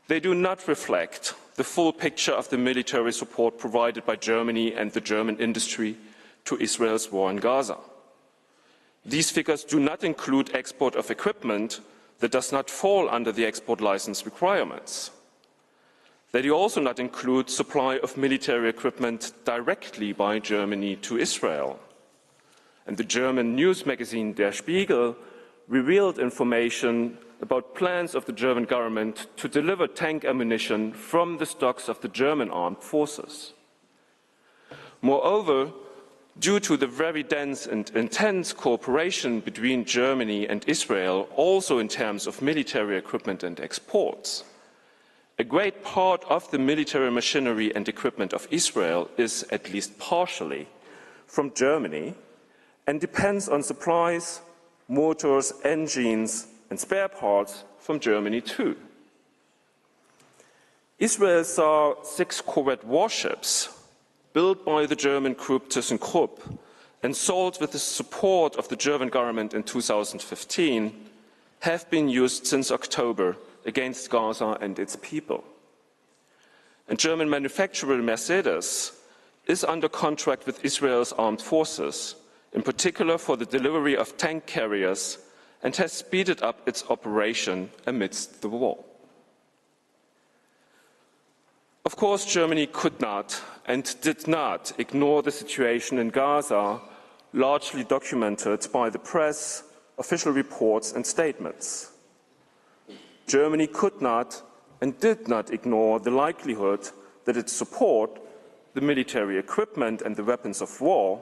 S6: they do not reflect the full picture of the military support provided by Germany and the German industry to Israel's war in Gaza. These figures do not include export of equipment that does not fall under the export license requirements. They do also not include supply of military equipment directly by Germany to Israel. And the German news magazine Der Spiegel revealed information about plans of the German government to deliver tank ammunition from the stocks of the German armed forces. Moreover, due to the very dense and intense cooperation between Germany and Israel, also in terms of military equipment and exports, a great part of the military machinery and equipment of Israel is, at least partially, from Germany and depends on supplies, motors, engines, and spare parts from Germany too. Israel saw 6 corvette warships built by the German group ThyssenKrupp and sold with the support of the German government in 2015 have been used since October against Gaza and its people. And German manufacturer Mercedes is under contract with Israel's armed forces, in particular for the delivery of tank carriers, and has speeded up its operation amidst the war. Of course, Germany could not and did not ignore the situation in Gaza, largely documented by the press, official reports and statements. Germany could not and did not ignore the likelihood that its support, the military equipment and the weapons of war,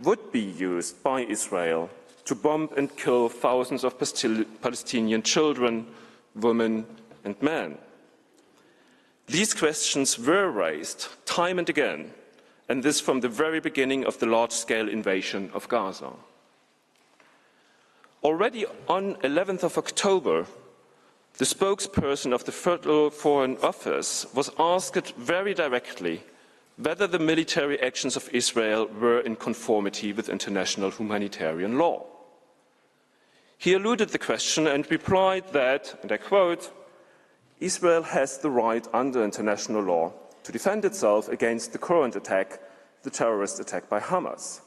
S6: would be used by Israel to bomb and kill thousands of Palestinian children, women and men. These questions were raised time and again, and this from the very beginning of the large-scale invasion of Gaza. Already on 11th of October, the spokesperson of the Federal Foreign Office was asked very directly whether the military actions of Israel were in conformity with international humanitarian law. He eluded the question and replied that, and I quote, "Israel has the right under international law to defend itself against the current attack, the terrorist attack by Hamas.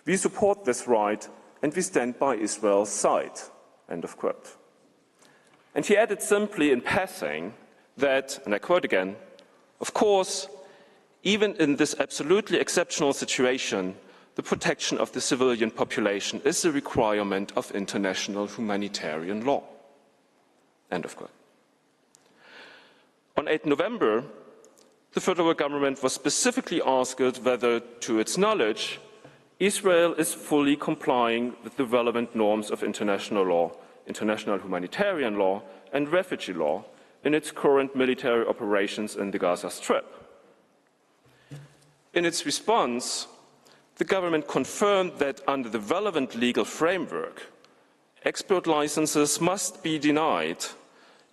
S6: We support this right and we stand by Israel's side," end of quote. And he added simply in passing that, and I quote again, "Of course, even in this absolutely exceptional situation, the protection of the civilian population is a requirement of international humanitarian law," end of quote. On 8 November, the federal government was specifically asked whether, to its knowledge, Israel is fully complying with the relevant norms of international law, international humanitarian law, and refugee law in its current military operations in the Gaza Strip. In its response, the government confirmed that under the relevant legal framework, export licenses must be denied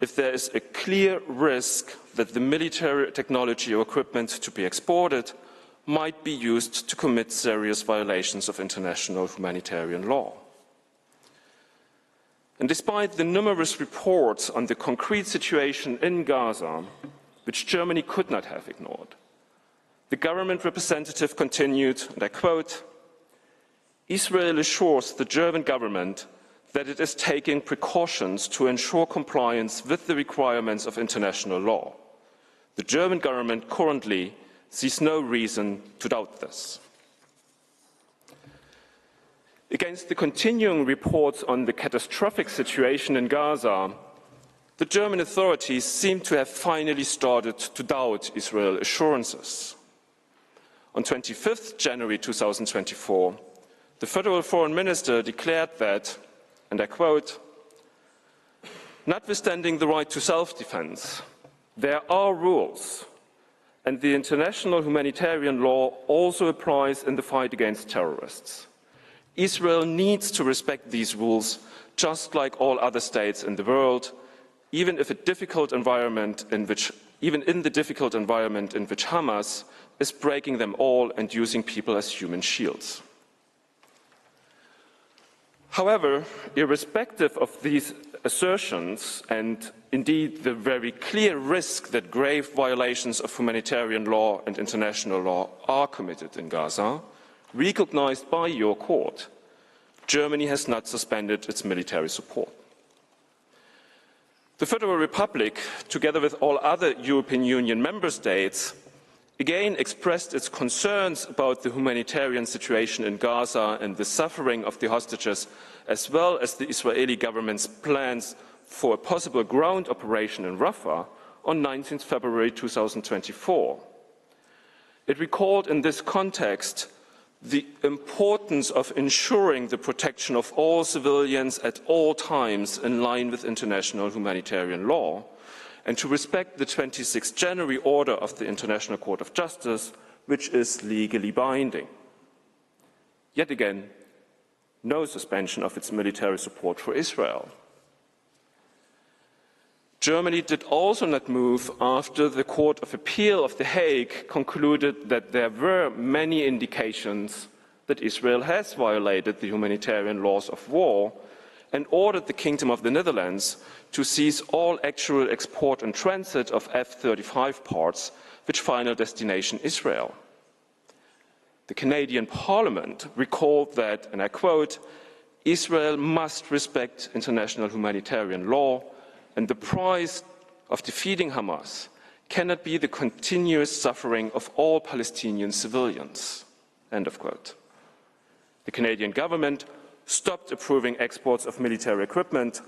S6: if there is a clear risk that the military technology or equipment to be exported might be used to commit serious violations of international humanitarian law. And despite the numerous reports on the concrete situation in Gaza, which Germany could not have ignored, the government representative continued, and I quote, "Israel assures the German government that it is taking precautions to ensure compliance with the requirements of international law. The German government currently sees no reason to doubt this." Against the continuing reports on the catastrophic situation in Gaza, the German authorities seem to have finally started to doubt Israel's assurances. On 25th January 2024, the federal foreign minister declared that, and I quote, "Notwithstanding the right to self-defense, there are rules, and the international humanitarian law also applies in the fight against terrorists. Israel needs to respect these rules just like all other states in the world, even in the difficult environment in which Hamas is breaking them all and using people as human shields." However, irrespective of these assertions, and indeed the very clear risk that grave violations of humanitarian law and international law are committed in Gaza, recognized by your court, Germany has not suspended its military support. The Federal Republic, together with all other European Union member states, again expressed its concerns about the humanitarian situation in Gaza and the suffering of the hostages as well as the Israeli government's plans for a possible ground operation in Rafah on 19 February 2024. It recalled in this context the importance of ensuring the protection of all civilians at all times in line with international humanitarian law, and to respect the 26 January order of the International Court of Justice, which is legally binding. Yet again, no suspension of its military support for Israel. Germany did also not move after the Court of Appeal of The Hague concluded that there were many indications that Israel has violated the humanitarian laws of war and ordered the Kingdom of the Netherlands to cease all actual export and transit of F-35 parts, which final destination Israel. The Canadian Parliament recalled that, and I quote, "Israel must respect international humanitarian law, and the price of defeating Hamas cannot be the continuous suffering of all Palestinian civilians." End of quote. The Canadian government stopped approving exports of military equipment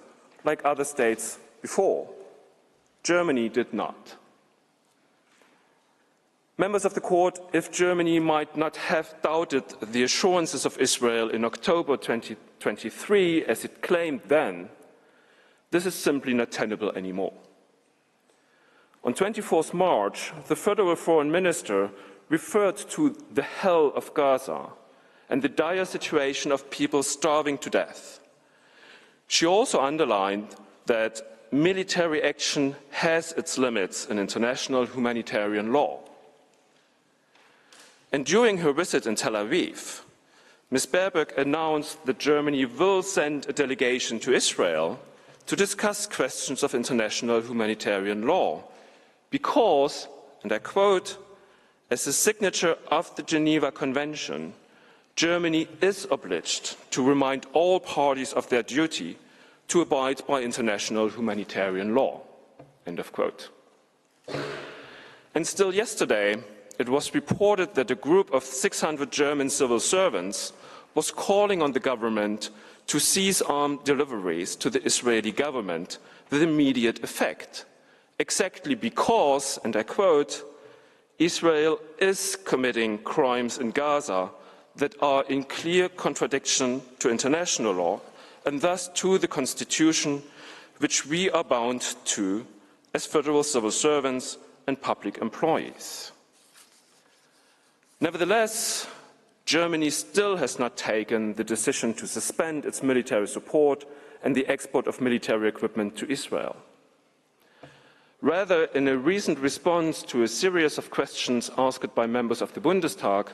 S6: like other states before. Germany did not. Members of the court, if Germany might not have doubted the assurances of Israel in October 2023, as it claimed then, this is simply not tenable anymore. On 24 March, the federal foreign minister referred to the hell of Gaza and the dire situation of people starving to death. She also underlined that military action has its limits in international humanitarian law. And during her visit in Tel Aviv, Ms. Baerbock announced that Germany will send a delegation to Israel to discuss questions of international humanitarian law because, and I quote, "as a signature of the Geneva Convention, Germany is obliged to remind all parties of their duty to abide by international humanitarian law." End of quote. And still yesterday, it was reported that a group of 600 German civil servants was calling on the government to cease armed deliveries to the Israeli government with immediate effect, exactly because, and I quote, "Israel is committing crimes in Gaza that are in clear contradiction to international law and thus to the Constitution, which we are bound to as federal civil servants and public employees." Nevertheless, Germany still has not taken the decision to suspend its military support and the export of military equipment to Israel. Rather, in a recent response to a series of questions asked by members of the Bundestag,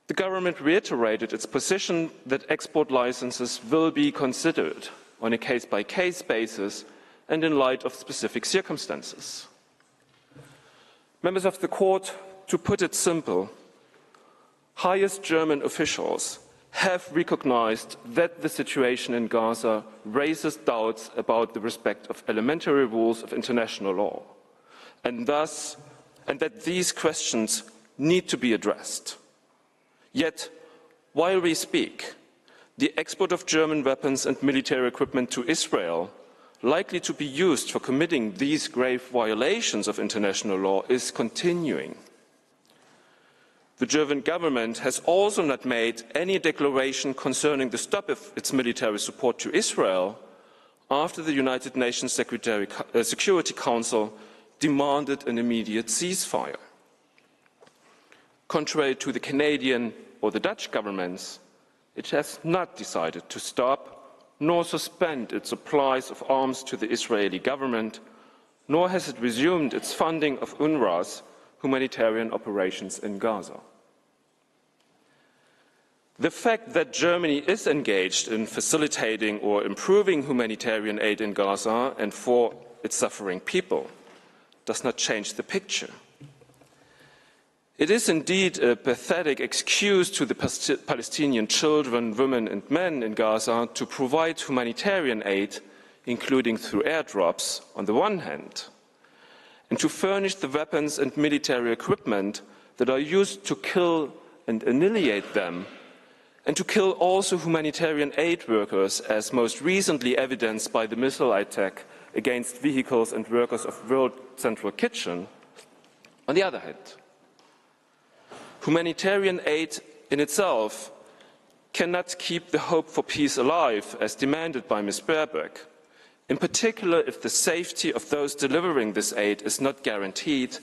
S6: the government reiterated its position that export licenses will be considered on a case-by-case basis and in light of specific circumstances. Members of the court, to put it simple, highest German officials have recognized that the situation in Gaza raises doubts about the respect of elementary rules of international law, and that these questions need to be addressed. Yet, while we speak, the export of German weapons and military equipment to Israel, likely to be used for committing these grave violations of international law, is continuing. The German government has also not made any declaration concerning the stop of its military support to Israel after the United Nations Security Council demanded an immediate ceasefire. Contrary to the Canadian or the Dutch governments, it has not decided to stop nor suspend its supplies of arms to the Israeli government, nor has it resumed its funding of UNRWA's humanitarian operations in Gaza. The fact that Germany is engaged in facilitating or improving humanitarian aid in Gaza and for its suffering people does not change the picture. It is indeed a pathetic excuse to the Palestinian children, women and men in Gaza to provide humanitarian aid, including through airdrops, on the one hand, and to furnish the weapons and military equipment that are used to kill and annihilate them and to kill also humanitarian aid workers, as most recently evidenced by the missile attack against vehicles and workers of World Central Kitchen, on the other hand. Humanitarian aid in itself cannot keep the hope for peace alive, as demanded by Ms. Baerbock, in particular if the safety of those delivering this aid is not guaranteed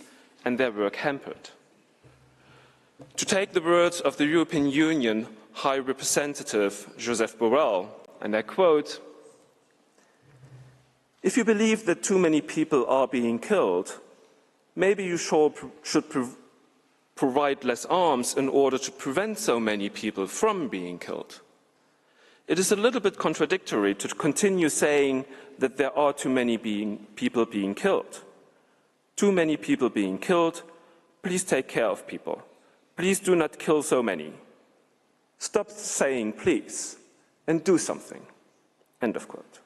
S6: and their work hampered. To take the words of the European Union High Representative Josep Borrell, and I quote, "If you believe that too many people are being killed, maybe you should provide less arms in order to prevent so many people from being killed. It is a little bit contradictory to continue saying that there are too many people being killed. Too many people being killed, please take care of people. Please do not kill so many. Stop saying please and do something." End of quote.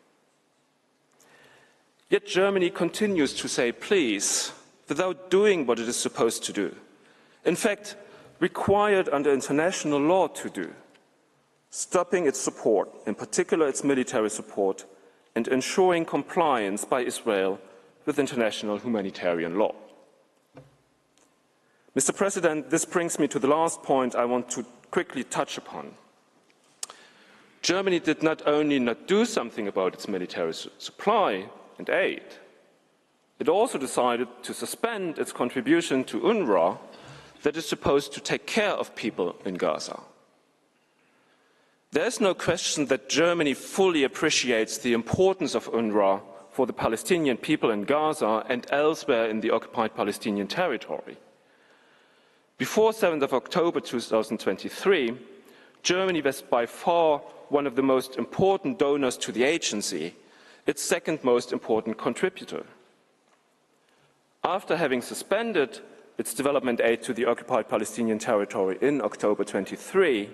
S6: Yet Germany continues to say please without doing what it is supposed to do. In fact, required under international law to do, stopping its support, in particular its military support, and ensuring compliance by Israel with international humanitarian law. Mr. President, this brings me to the last point I want to quickly touch upon. Germany did not only not do something about its military supply and aid, it also decided to suspend its contribution to UNRWA that is supposed to take care of people in Gaza. There is no question that Germany fully appreciates the importance of UNRWA for the Palestinian people in Gaza and elsewhere in the occupied Palestinian territory. Before 7th of October 2023, Germany was by far one of the most important donors to the agency, its second most important contributor. After having suspended its development aid to the occupied Palestinian territory in October 23,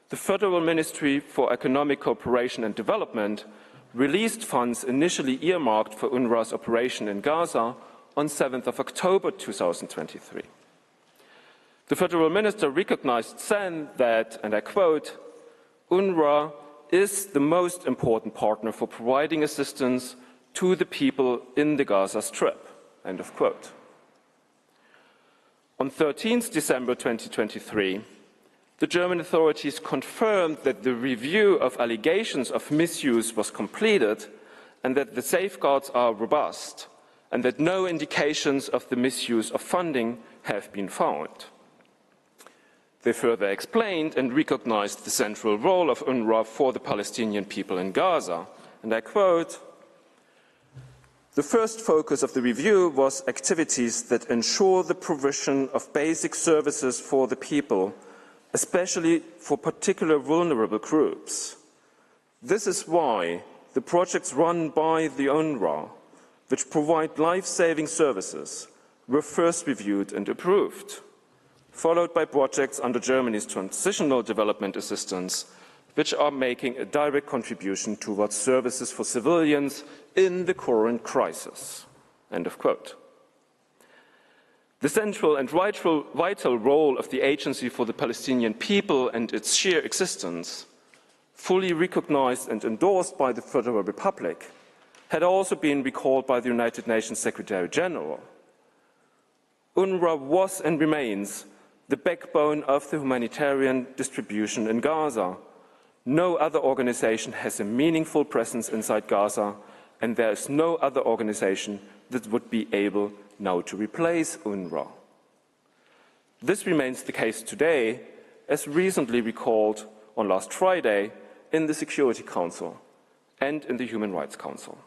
S6: the Federal Ministry for Economic Cooperation and Development released funds initially earmarked for UNRWA's operation in Gaza on 7th of October 2023. The Federal Minister recognized then that, and I quote, "UNRWA is the most important partner for providing assistance to the people in the Gaza Strip." End of quote. On 13th December 2023, the German authorities confirmed that the review of allegations of misuse was completed and that the safeguards are robust and that no indications of the misuse of funding have been found. They further explained and recognized the central role of UNRWA for the Palestinian people in Gaza, and I quote, "The first focus of the review was activities that ensure the provision of basic services for the people, especially for particular vulnerable groups. This is why the projects run by the UNRWA, which provide life-saving services, were first reviewed and approved, followed by projects under Germany's transitional development assistance, which are making a direct contribution towards services for civilians in the current crisis." End of quote. The central and vital role of the Agency for the Palestinian People and its sheer existence, fully recognized and endorsed by the Federal Republic, had also been recalled by the United Nations Secretary General. UNRWA was and remains the backbone of the humanitarian distribution in Gaza. No other organization has a meaningful presence inside Gaza, and there is no other organization that would be able now to replace UNRWA. This remains the case today, as recently recalled on last Friday in the Security Council and in the Human Rights Council.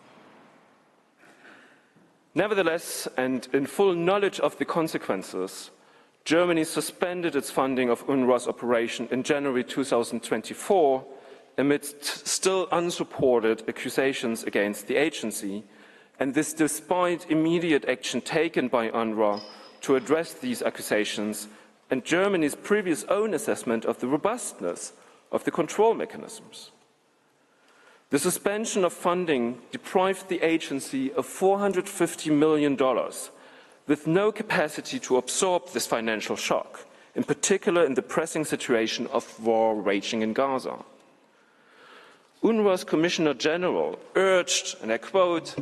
S6: Nevertheless, and in full knowledge of the consequences, Germany suspended its funding of UNRWA's operation in January 2024 amidst still unsupported accusations against the agency, and this despite immediate action taken by UNRWA to address these accusations and Germany's previous own assessment of the robustness of the control mechanisms. The suspension of funding deprived the agency of $450 million, with no capacity to absorb this financial shock, in particular in the pressing situation of war raging in Gaza. UNRWA's Commissioner General urged, and I quote,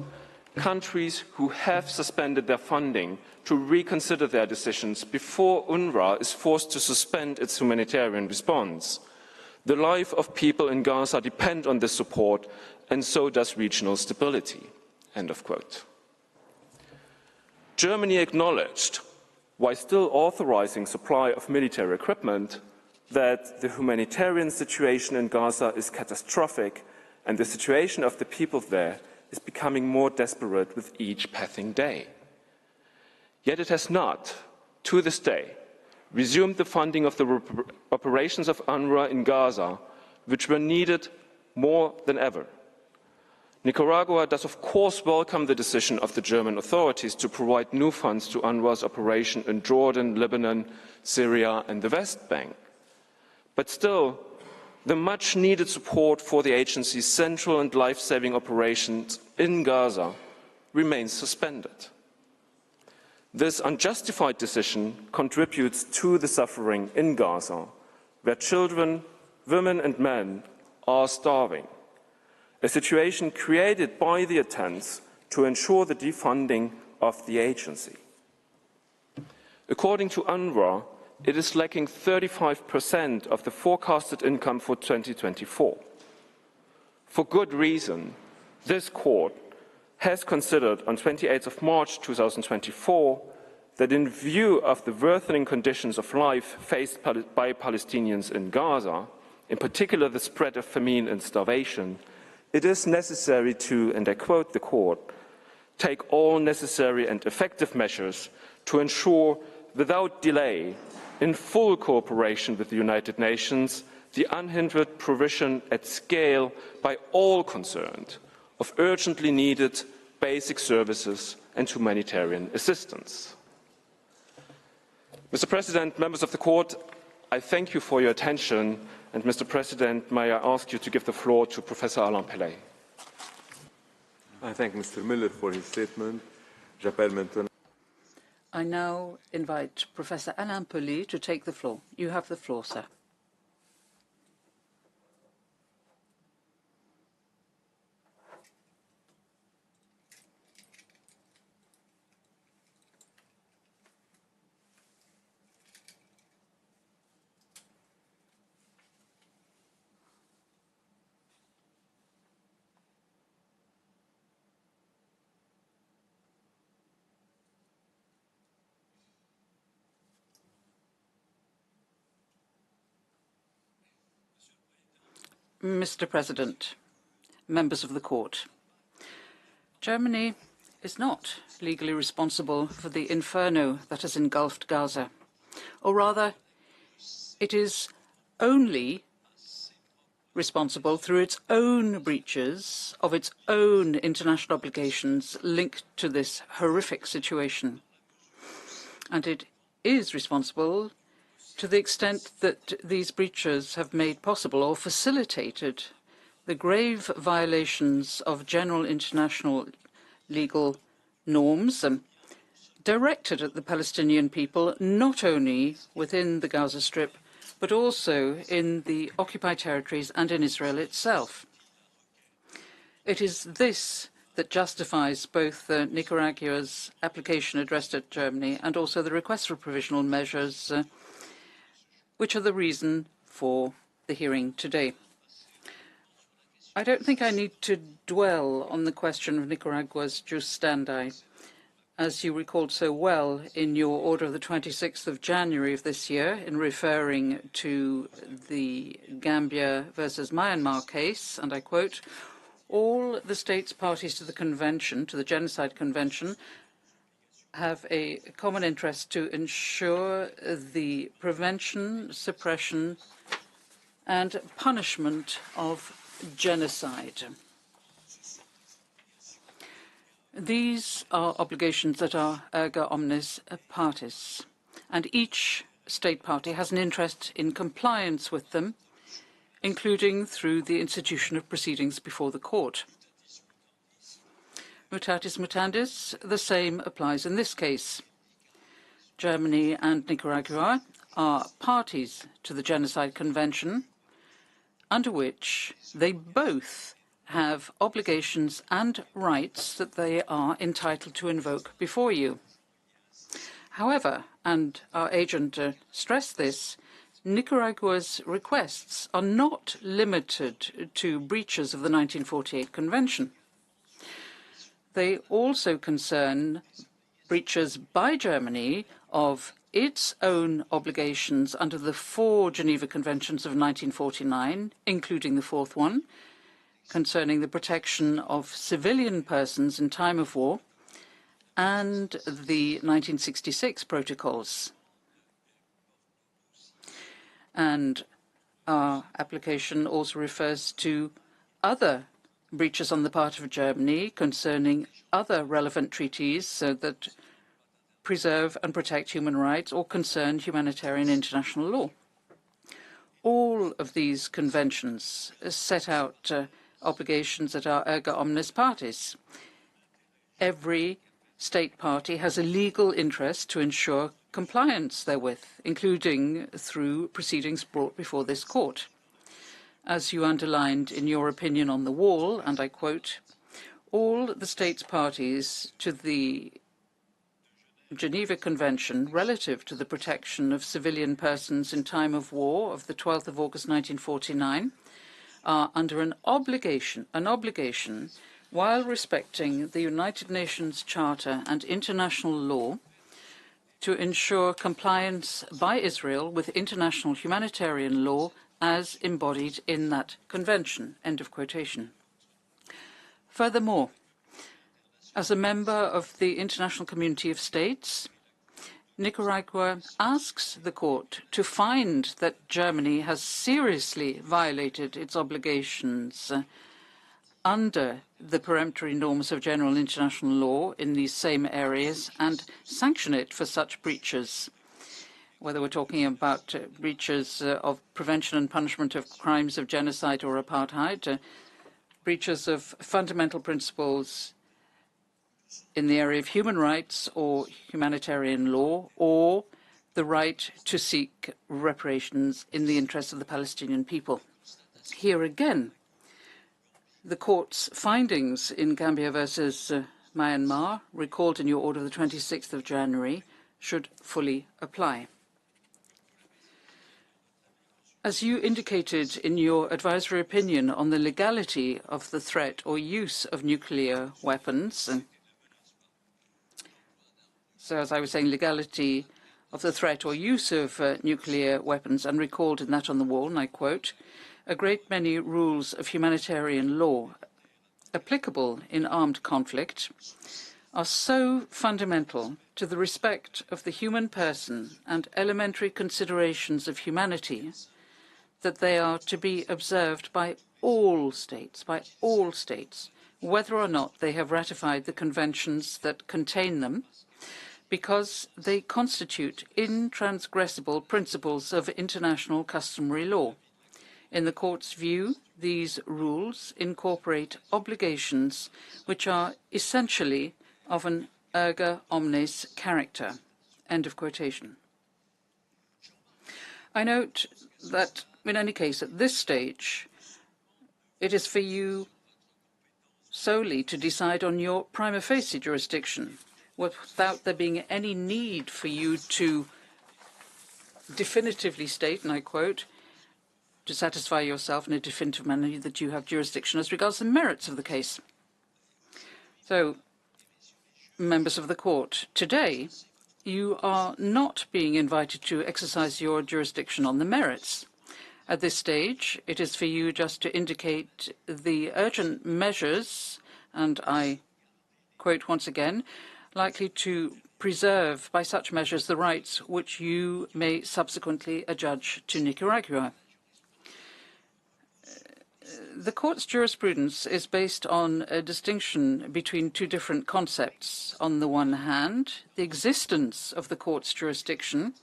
S6: countries who have suspended their funding to reconsider their decisions before UNRWA is forced to suspend its humanitarian response. The life of people in Gaza depend on this support, and so does regional stability. End of quote. Germany acknowledged, while still authorizing supply of military equipment, that the humanitarian situation in Gaza is catastrophic and the situation of the people there is becoming more desperate with each passing day. Yet it has not, to this day, resumed the funding of the operations of UNRWA in Gaza, which were needed more than ever. Nicaragua does of course welcome the decision of the German authorities to provide new funds to UNRWA's operation in Jordan, Lebanon, Syria and the West Bank. But still, the much-needed support for the agency's central and life-saving operations in Gaza remains suspended. This unjustified decision contributes to the suffering in Gaza, where children, women and men are starving, a situation created by the attempts to ensure the defunding of the agency. According to UNRWA, it is lacking 35% of the forecasted income for 2024. For good reason, this court has considered on 28th of March 2024 that in view of the worsening conditions of life faced by Palestinians in Gaza, in particular the spread of famine and starvation, it is necessary to, and I quote the court, take all necessary and effective measures to ensure without delay, in full cooperation with the United Nations, the unhindered provision at scale by all concerned of urgently needed basic services and humanitarian assistance. Mr. President, members of the court, I thank you for your attention, and Mr. President, may I ask you to give the floor to Professor Alain Pellet.
S1: I thank Mr. Miller for his statement. J'appelle maintenant.
S7: I now invite Professor Alain Pellet to take the floor. You have the floor, sir. Mr. President, members of the court, Germany is not legally responsible for the inferno that has engulfed Gaza, or rather, it is only responsible through its own breaches of its own international obligations linked to this horrific situation. And it is responsible to the extent that these breaches have made possible or facilitated the grave violations of general international legal norms directed at the Palestinian people, not only within the Gaza Strip, but also in the occupied territories and in Israel itself. It is this that justifies both Nicaragua's application addressed at Germany and also the request for provisional measures which are the reason for the hearing today. I don't think I need to dwell on the question of Nicaragua's jus standi, as you recalled so well in your order of the 26th of January of this year in referring to the Gambia versus Myanmar case, and I quote, all the states parties to the convention, to the Genocide Convention, have a common interest to ensure the prevention, suppression, and punishment of genocide. These are obligations that are erga omnes partis, and each state party has an interest in compliance with them, including through the institution of proceedings before the court. Mutatis mutandis, the same applies in this case. Germany and Nicaragua are parties to the Genocide Convention, under which they both have obligations and rights that they are entitled to invoke before you. However, and our agent stressed this, Nicaragua's requests are not limited to breaches of the 1948 Convention. They also concern breaches by Germany of its own obligations under the 4 Geneva Conventions of 1949, including the 4th one, concerning the protection of civilian persons in time of war, and the 1966 protocols. And our application also refers to other breaches on the part of Germany concerning other relevant treaties that preserve and protect human rights or concern humanitarian international law. All of these conventions set out obligations that are erga omnes partes. Every state party has a legal interest to ensure compliance therewith, including through proceedings brought before this court. As you underlined in your opinion on the wall, and I quote, all the states parties to the Geneva Convention relative to the protection of civilian persons in time of war of the 12th of August 1949 are under an obligation while respecting the United Nations Charter and international law to ensure compliance by Israel with international humanitarian law as embodied in that convention. End of quotation. Furthermore, as a member of the international community of states, Nicaragua asks the court to find that Germany has seriously violated its obligations under the peremptory norms of general international law in these same areas and sanction it for such breaches, whether we're talking about breaches of prevention and punishment of crimes of genocide or apartheid, breaches of fundamental principles in the area of human rights or humanitarian law, or the right to seek reparations in the interests of the Palestinian people. Here again, the court's findings in Gambia versus Myanmar, recalled in your order of the 26th of January, should fully apply. As you indicated in your advisory opinion on the legality of the threat or use of nuclear weapons, so as I was saying, legality of the threat or use of nuclear weapons, and recalled in that on the wall, and I quote, a great many rules of humanitarian law applicable in armed conflict are so fundamental to the respect of the human person and elementary considerations of humanity that they are to be observed by all states, whether or not they have ratified the conventions that contain them, because they constitute intransgressible principles of international customary law. In the court's view, these rules incorporate obligations which are essentially of an erga omnes character. End of quotation. I note that, in any case, at this stage, it is for you solely to decide on your prima facie jurisdiction, without there being any need for you to definitively state, and I quote, to satisfy yourself in a definitive manner that you have jurisdiction as regards the merits of the case. So, members of the court, today you are not being invited to exercise your jurisdiction on the merits. At this stage, it is for you just to indicate the urgent measures, and I quote once again, likely to preserve by such measures the rights which you may subsequently adjudge to Nicaragua. The court's jurisprudence is based on a distinction between two different concepts. On the one hand, the existence of the court's jurisdiction,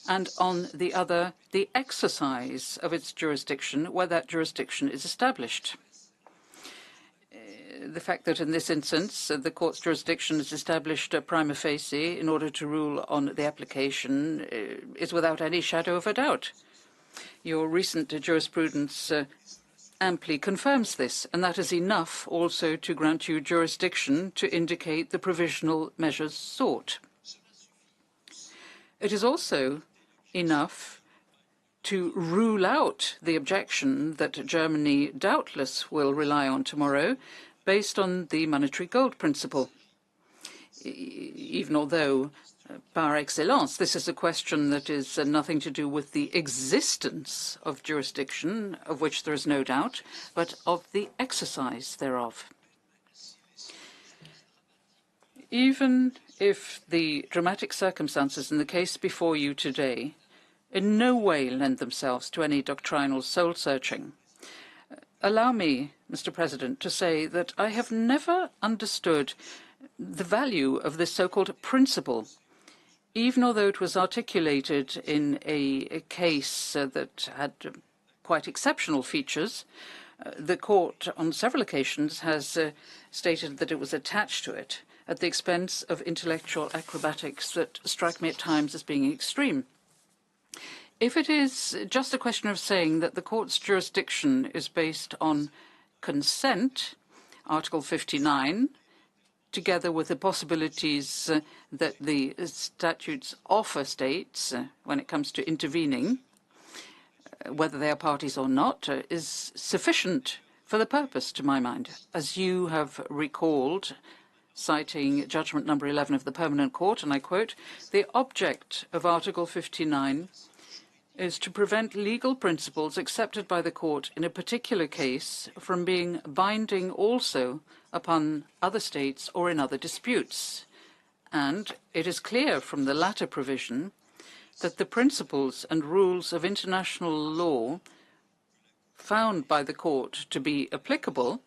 S7: and on the other, the exercise of its jurisdiction where that jurisdiction is established. the fact that in this instance the court's jurisdiction is established prima facie in order to rule on the application is without any shadow of a doubt. Your recent jurisprudence amply confirms this, and that is enough also to grant you jurisdiction to indicate the provisional measures sought. It is also enough to rule out the objection that Germany doubtless will rely on tomorrow based on the monetary gold principle. Even although, par excellence, this is a question that is nothing to do with the existence of jurisdiction, of which there is no doubt, but of the exercise thereof. Even if the dramatic circumstances in the case before you today in no way lend themselves to any doctrinal soul-searching, allow me, Mr. President, to say that I have never understood the value of this so-called principle, even although it was articulated in a case that had quite exceptional features. The court on several occasions has stated that it was attached to it at the expense of intellectual acrobatics that strike me at times as being extreme. If it is just a question of saying that the court's jurisdiction is based on consent, Article 59, together with the possibilities that the statutes offer states when it comes to intervening, whether they are parties or not, is sufficient for the purpose, to my mind. As you have recalled, citing judgment number 11 of the Permanent Court, and I quote, "The object of Article 59 is to prevent legal principles accepted by the court in a particular case from being binding also upon other states or in other disputes. And it is clear from the latter provision that the principles and rules of international law found by the court to be applicable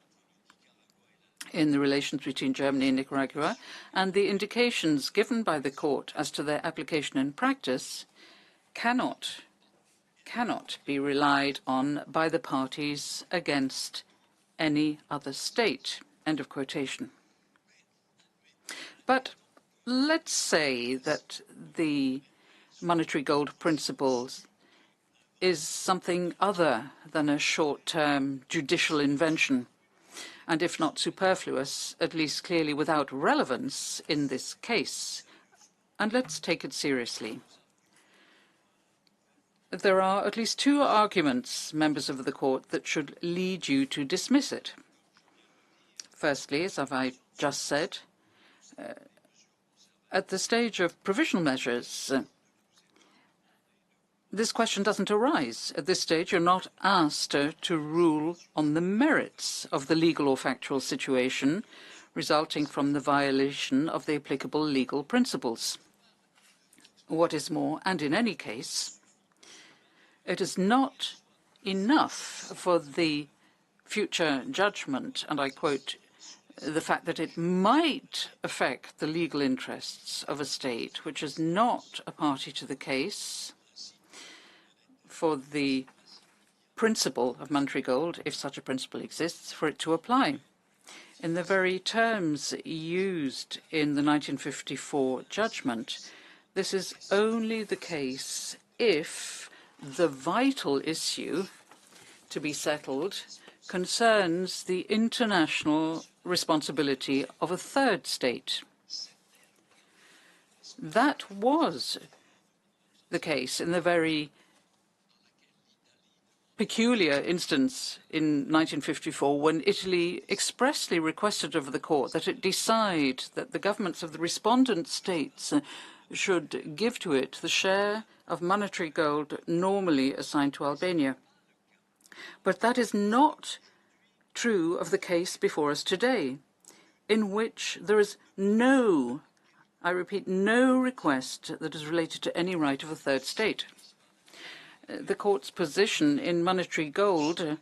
S7: in the relations between Germany and Nicaragua, and the indications given by the court as to their application in practice cannot be relied on by the parties against any other state." End of quotation. But let's say that the monetary gold principles is something other than a short-term judicial invention, and if not superfluous, at least clearly without relevance in this case. And let's take it seriously. There are at least two arguments, members of the court, that should lead you to dismiss it. Firstly, as I just said, at the stage of provisional measures, this question doesn't arise. At this stage, you're not asked to rule on the merits of the legal or factual situation resulting from the violation of the applicable legal principles. What is more, and in any case, it is not enough for the future judgment, and I quote, "the fact that it might affect the legal interests of a state which is not a party to the case, for the principle of monetary gold, if such a principle exists, for it to apply." In the very terms used in the 1954 judgment, this is only the case if the vital issue to be settled concerns the international responsibility of a third state. That was the case in the very peculiar instance in 1954 when Italy expressly requested of the court that it decide that the governments of the respondent states should give to it the share of monetary gold normally assigned to Albania. But that is not true of the case before us today, in which there is no, I repeat, no request that is related to any right of a third state. The court's position in monetary gold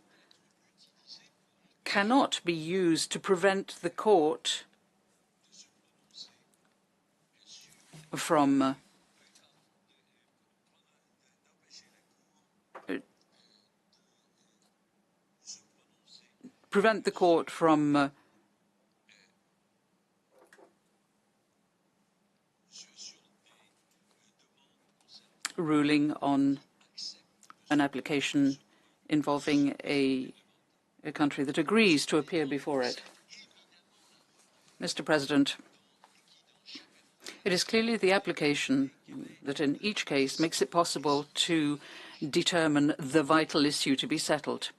S7: cannot be used to prevent the court from ruling on an application involving a country that agrees to appear before it. Mr. President, it is clearly the application that in each case makes it possible to determine the vital issue to be settled.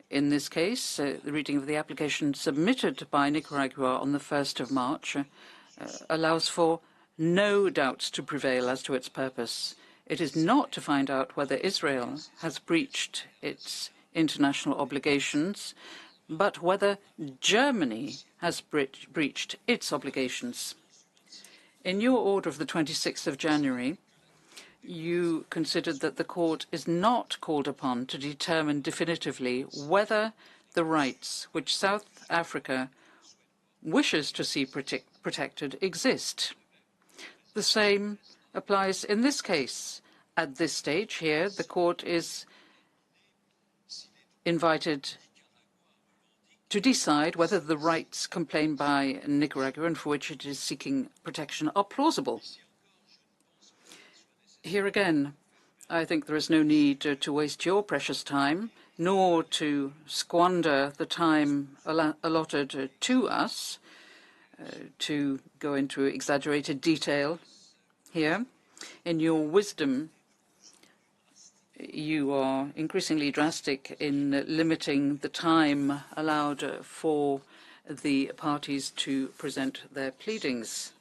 S7: In this case, the reading of the application submitted by Nicaragua on the 1st of March allows for no doubts to prevail as to its purpose. It is not to find out whether Israel has breached its international obligations, but whether Germany has breached its obligations. In your order of the 26th of January, you considered that the court is not called upon to determine definitively whether the rights which South Africa wishes to see protected exist. The same applies in this case. At this stage here, the court is invited to decide whether the rights complained by Nicaragua and for which it is seeking protection are plausible. Here again, I think there is no need to waste your precious time, nor to squander the time allotted to us to go into exaggerated detail here. In your wisdom, you are increasingly drastic in limiting the time allowed for the parties to present their pleadings.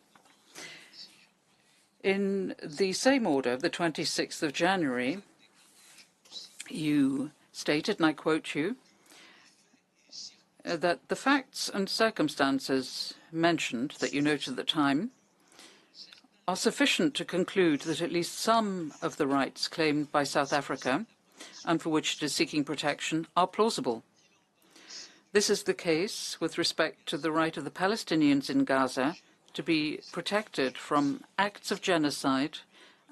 S7: In the same order, the 26th of January, you stated, and I quote you, that the facts and circumstances mentioned that you noted at the time are sufficient to conclude that at least some of the rights claimed by South Africa and for which it is seeking protection are plausible. This is the case with respect to the right of the Palestinians in Gaza to be protected from acts of genocide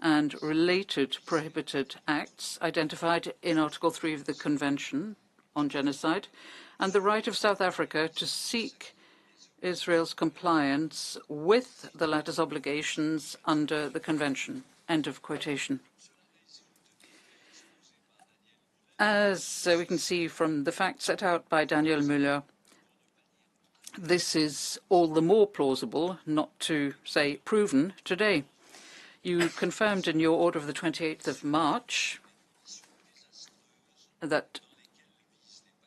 S7: and related prohibited acts identified in Article 3 of the Convention on Genocide, and the right of South Africa to seek Israel's compliance with the latter's obligations under the Convention. End of quotation. As we can see from the facts set out by Daniel Müller, this is all the more plausible, not to say proven, today. You confirmed in your order of the 28th of March that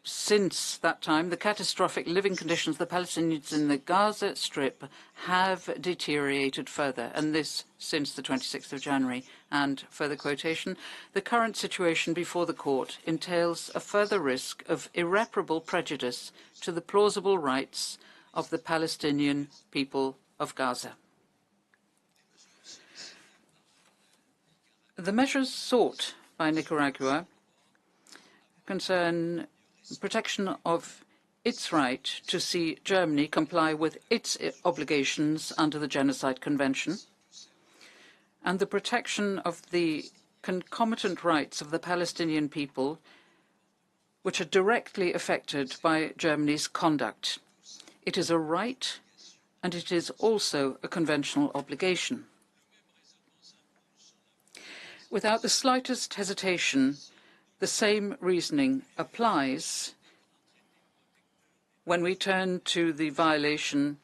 S7: since that time, the catastrophic living conditions of the Palestinians in the Gaza Strip have deteriorated further, and this since the 26th of January. And further quotation, the current situation before the court entails a further risk of irreparable prejudice to the plausible rights of the Palestinian people of Gaza. The measures sought by Nicaragua concern protection of its right to see Germany comply with its obligations under the Genocide Convention, and the protection of the concomitant rights of the Palestinian people, which are directly affected by Germany's conduct. It is a right, and it is also a conventional obligation. Without the slightest hesitation, the same reasoning applies when we turn to the violation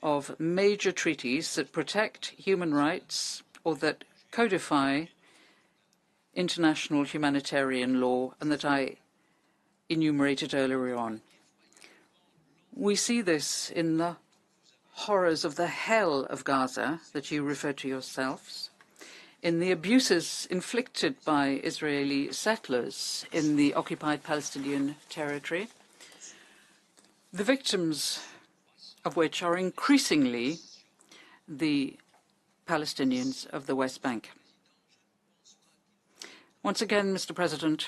S7: of major treaties that protect human rights or that codify international humanitarian law and that I enumerated earlier on. We see this in the horrors of the hell of Gaza that you referred to yourselves, in the abuses inflicted by Israeli settlers in the occupied Palestinian territory, the victims of which are increasingly the Palestinians of the West Bank. Once again, Mr. President,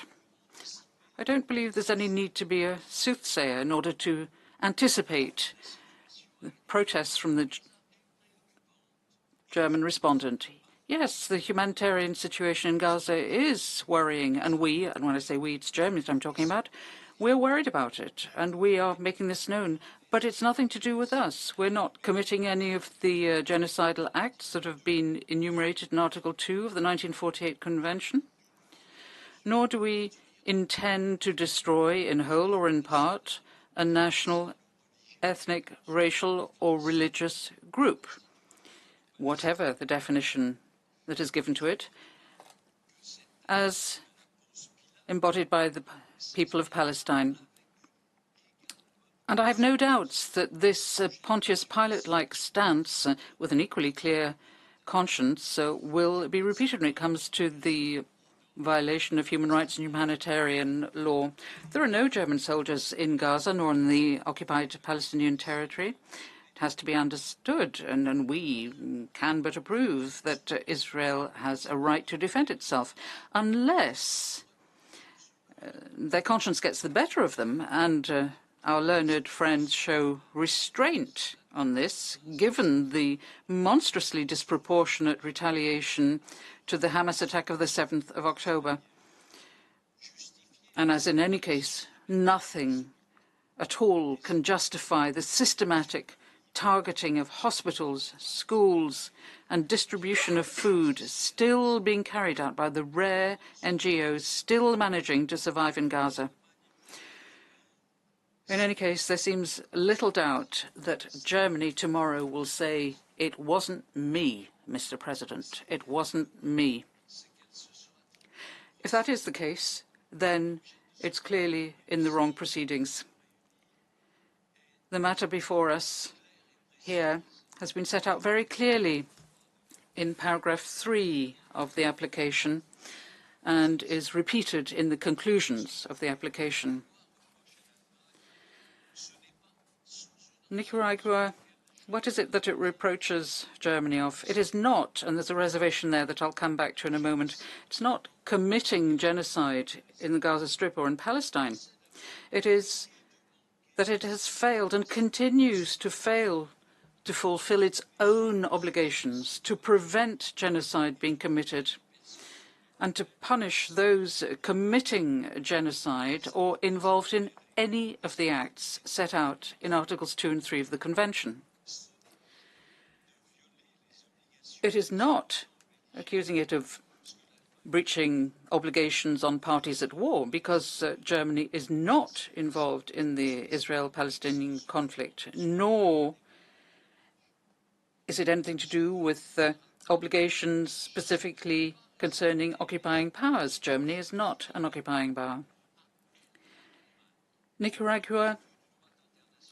S7: I don't believe there's any need to be a soothsayer in order to anticipate the protests from the German respondent. Yes, the humanitarian situation in Gaza is worrying, and when I say we, it's Germany that I'm talking about, We're worried about it, and we are making this known. But it's nothing to do with us. We're not committing any of the genocidal acts that have been enumerated in Article 2 of the 1948 Convention, nor do we intend to destroy, in whole or in part, a national, ethnic, racial, or religious group, whatever the definition that is given to it, as embodied by the people of Palestine. And I have no doubts that this Pontius Pilate-like stance, with an equally clear conscience, will be repeated when it comes to the violation of human rights and humanitarian law. There are no German soldiers in Gaza nor in the occupied Palestinian territory. It has to be understood, and we can but approve that Israel has a right to defend itself, unless their conscience gets the better of them, and our learned friends show restraint on this, given the monstrously disproportionate retaliation to the Hamas attack of the 7th of October. And as in any case, nothing at all can justify the systematic targeting of hospitals, schools, and distribution of food still being carried out by the rare NGOs still managing to survive in Gaza. In any case, there seems little doubt that Germany tomorrow will say, "It wasn't me, Mr. President. It wasn't me." If that is the case, then it's clearly in the wrong proceedings. The matter before us here has been set out very clearly in paragraph 3 of the application and is repeated in the conclusions of the application. Nicaragua, what is it that it reproaches Germany of? It is not, and there's a reservation there that I'll come back to in a moment, it's not committing genocide in the Gaza Strip or in Palestine. It is that it has failed and continues to fail to fulfill its own obligations to prevent genocide being committed and to punish those committing genocide or involved in any of the acts set out in Articles 2 and 3 of the Convention. It is not accusing it of breaching obligations on parties at war, because Germany is not involved in the Israel-Palestinian conflict, nor is it anything to do with obligations specifically concerning occupying powers. Germany is not an occupying power. Nicaragua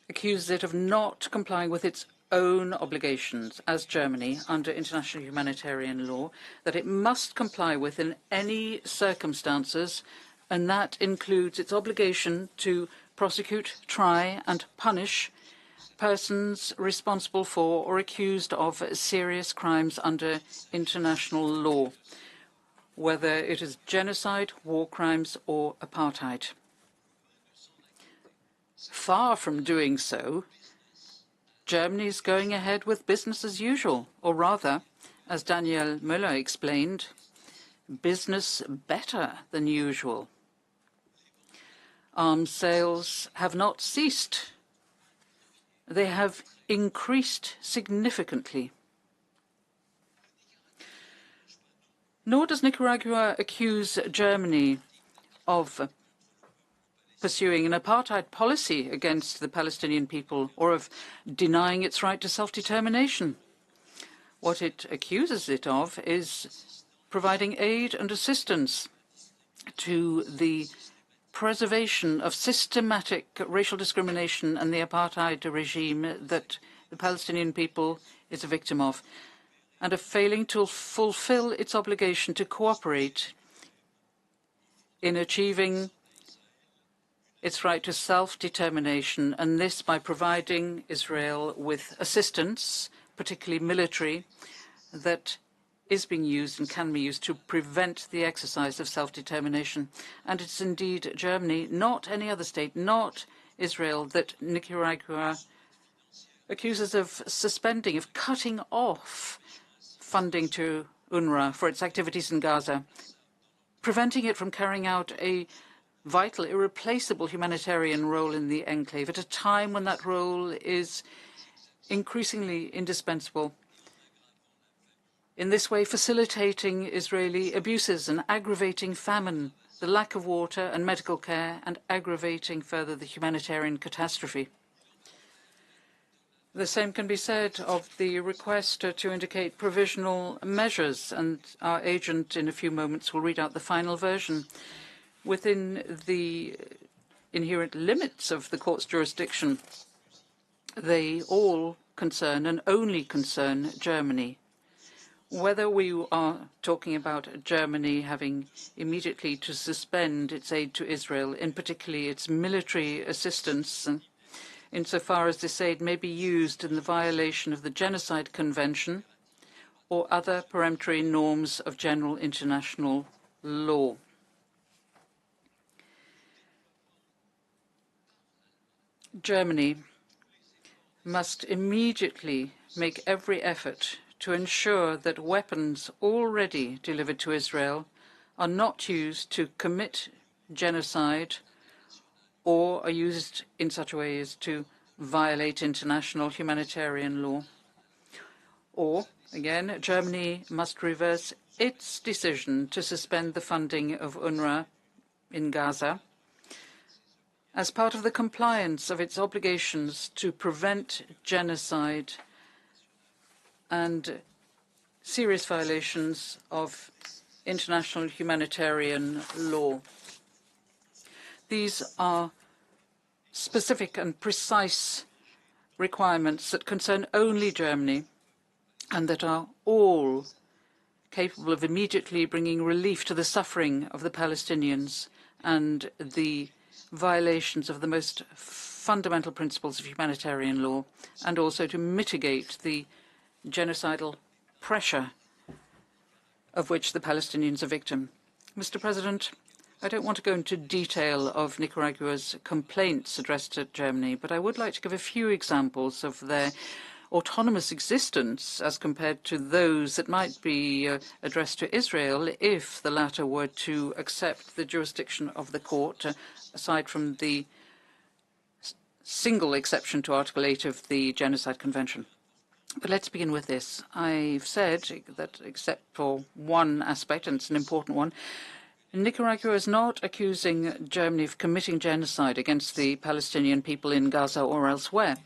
S7: accuses it of not complying with its own obligations as Germany under international humanitarian law that it must comply with in any circumstances, and that includes its obligation to prosecute, try and punish persons responsible for or accused of serious crimes under international law, whether it is genocide, war crimes or apartheid. Far from doing so, Germany is going ahead with business as usual, or rather, as Daniel Müller explained, business better than usual. Arms sales have not ceased. They have increased significantly. Nor does Nicaragua accuse Germany of pursuing an apartheid policy against the Palestinian people or of denying its right to self-determination. What it accuses it of is providing aid and assistance to the preservation of systematic racial discrimination and the apartheid regime that the Palestinian people is a victim of, and of failing to fulfill its obligation to cooperate in achieving its right to self-determination, and this by providing Israel with assistance, particularly military, that is being used and can be used to prevent the exercise of self-determination. And it's indeed Germany, not any other state, not Israel, that Nicaragua accuses of suspending, of cutting off funding to UNRWA for its activities in Gaza, preventing it from carrying out a vital, irreplaceable humanitarian role in the enclave at a time when that role is increasingly indispensable. In this way, facilitating Israeli abuses and aggravating famine, the lack of water and medical care, and aggravating further the humanitarian catastrophe. The same can be said of the request to indicate provisional measures, and our agent in a few moments will read out the final version. Within the inherent limits of the court's jurisdiction, they all concern and only concern Germany. Whether we are talking about Germany having immediately to suspend its aid to Israel, in particular its military assistance, insofar as this aid may be used in the violation of the Genocide Convention or other peremptory norms of general international law. Germany must immediately make every effort to ensure that weapons already delivered to Israel are not used to commit genocide or are used in such a way as to violate international humanitarian law. Or, again, Germany must reverse its decision to suspend the funding of UNRWA in Gaza as part of the compliance of its obligations to prevent genocide and serious violations of international humanitarian law. These are specific and precise requirements that concern only Germany and that are all capable of immediately bringing relief to the suffering of the Palestinians and the violations of the most fundamental principles of humanitarian law, and also to mitigate the genocidal pressure of which the Palestinians are victim. Mr. President, I don't want to go into detail of Nicaragua's complaints addressed to Germany, but I would like to give a few examples of their autonomous existence as compared to those that might be addressed to Israel if the latter were to accept the jurisdiction of the court, aside from the single exception to Article 8 of the Genocide Convention. But let's begin with this. I've said that except for one aspect, and it's an important one, Nicaragua is not accusing Germany of committing genocide against the Palestinian people in Gaza or elsewhere.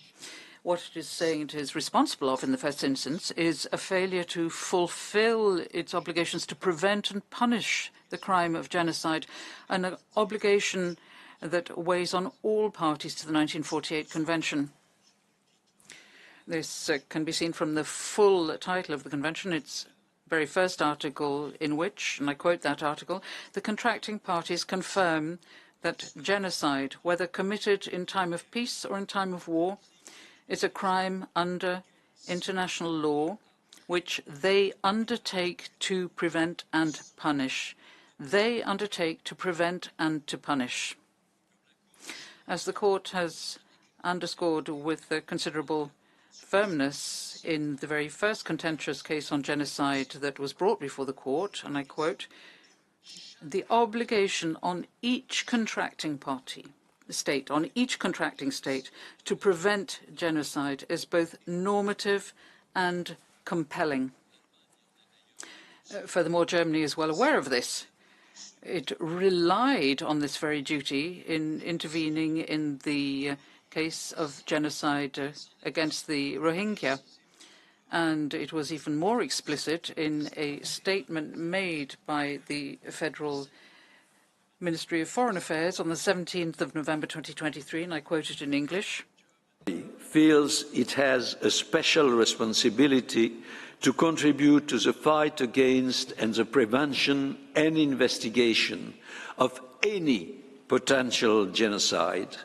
S7: What it is saying it is responsible of in the first instance is a failure to fulfill its obligations to prevent and punish the crime of genocide, an obligation that weighs on all parties to the 1948 Convention. This can be seen from the full title of the Convention, its very first article, in which, and I quote that article, the contracting parties confirm that genocide, whether committed in time of peace or in time of war, is a crime under international law which they undertake to prevent and punish. They undertake to prevent and to punish. As the court has underscored with considerable firmness in the very first contentious case on genocide that was brought before the court, and I quote, the obligation on each contracting party, state, on each contracting state to prevent genocide is both normative and compelling. Furthermore, Germany is well aware of this. It relied on this very duty in intervening in the case of genocide against the Rohingya. And it was even more explicit in a statement made by the Federal Ministry of Foreign Affairs on the 17th of November 2023, and I quote it in English.
S8: Feels it has a special responsibility to contribute to the fight against and the prevention and investigation of any potential genocide,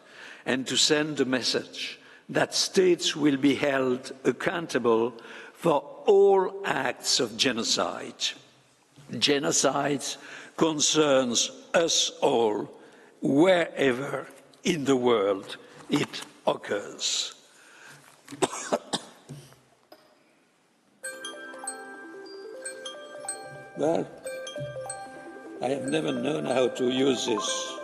S8: and to send a message that states will be held accountable for all acts of genocide. Genocide concerns us all, wherever in the world it occurs. Well, I have never known how to use this.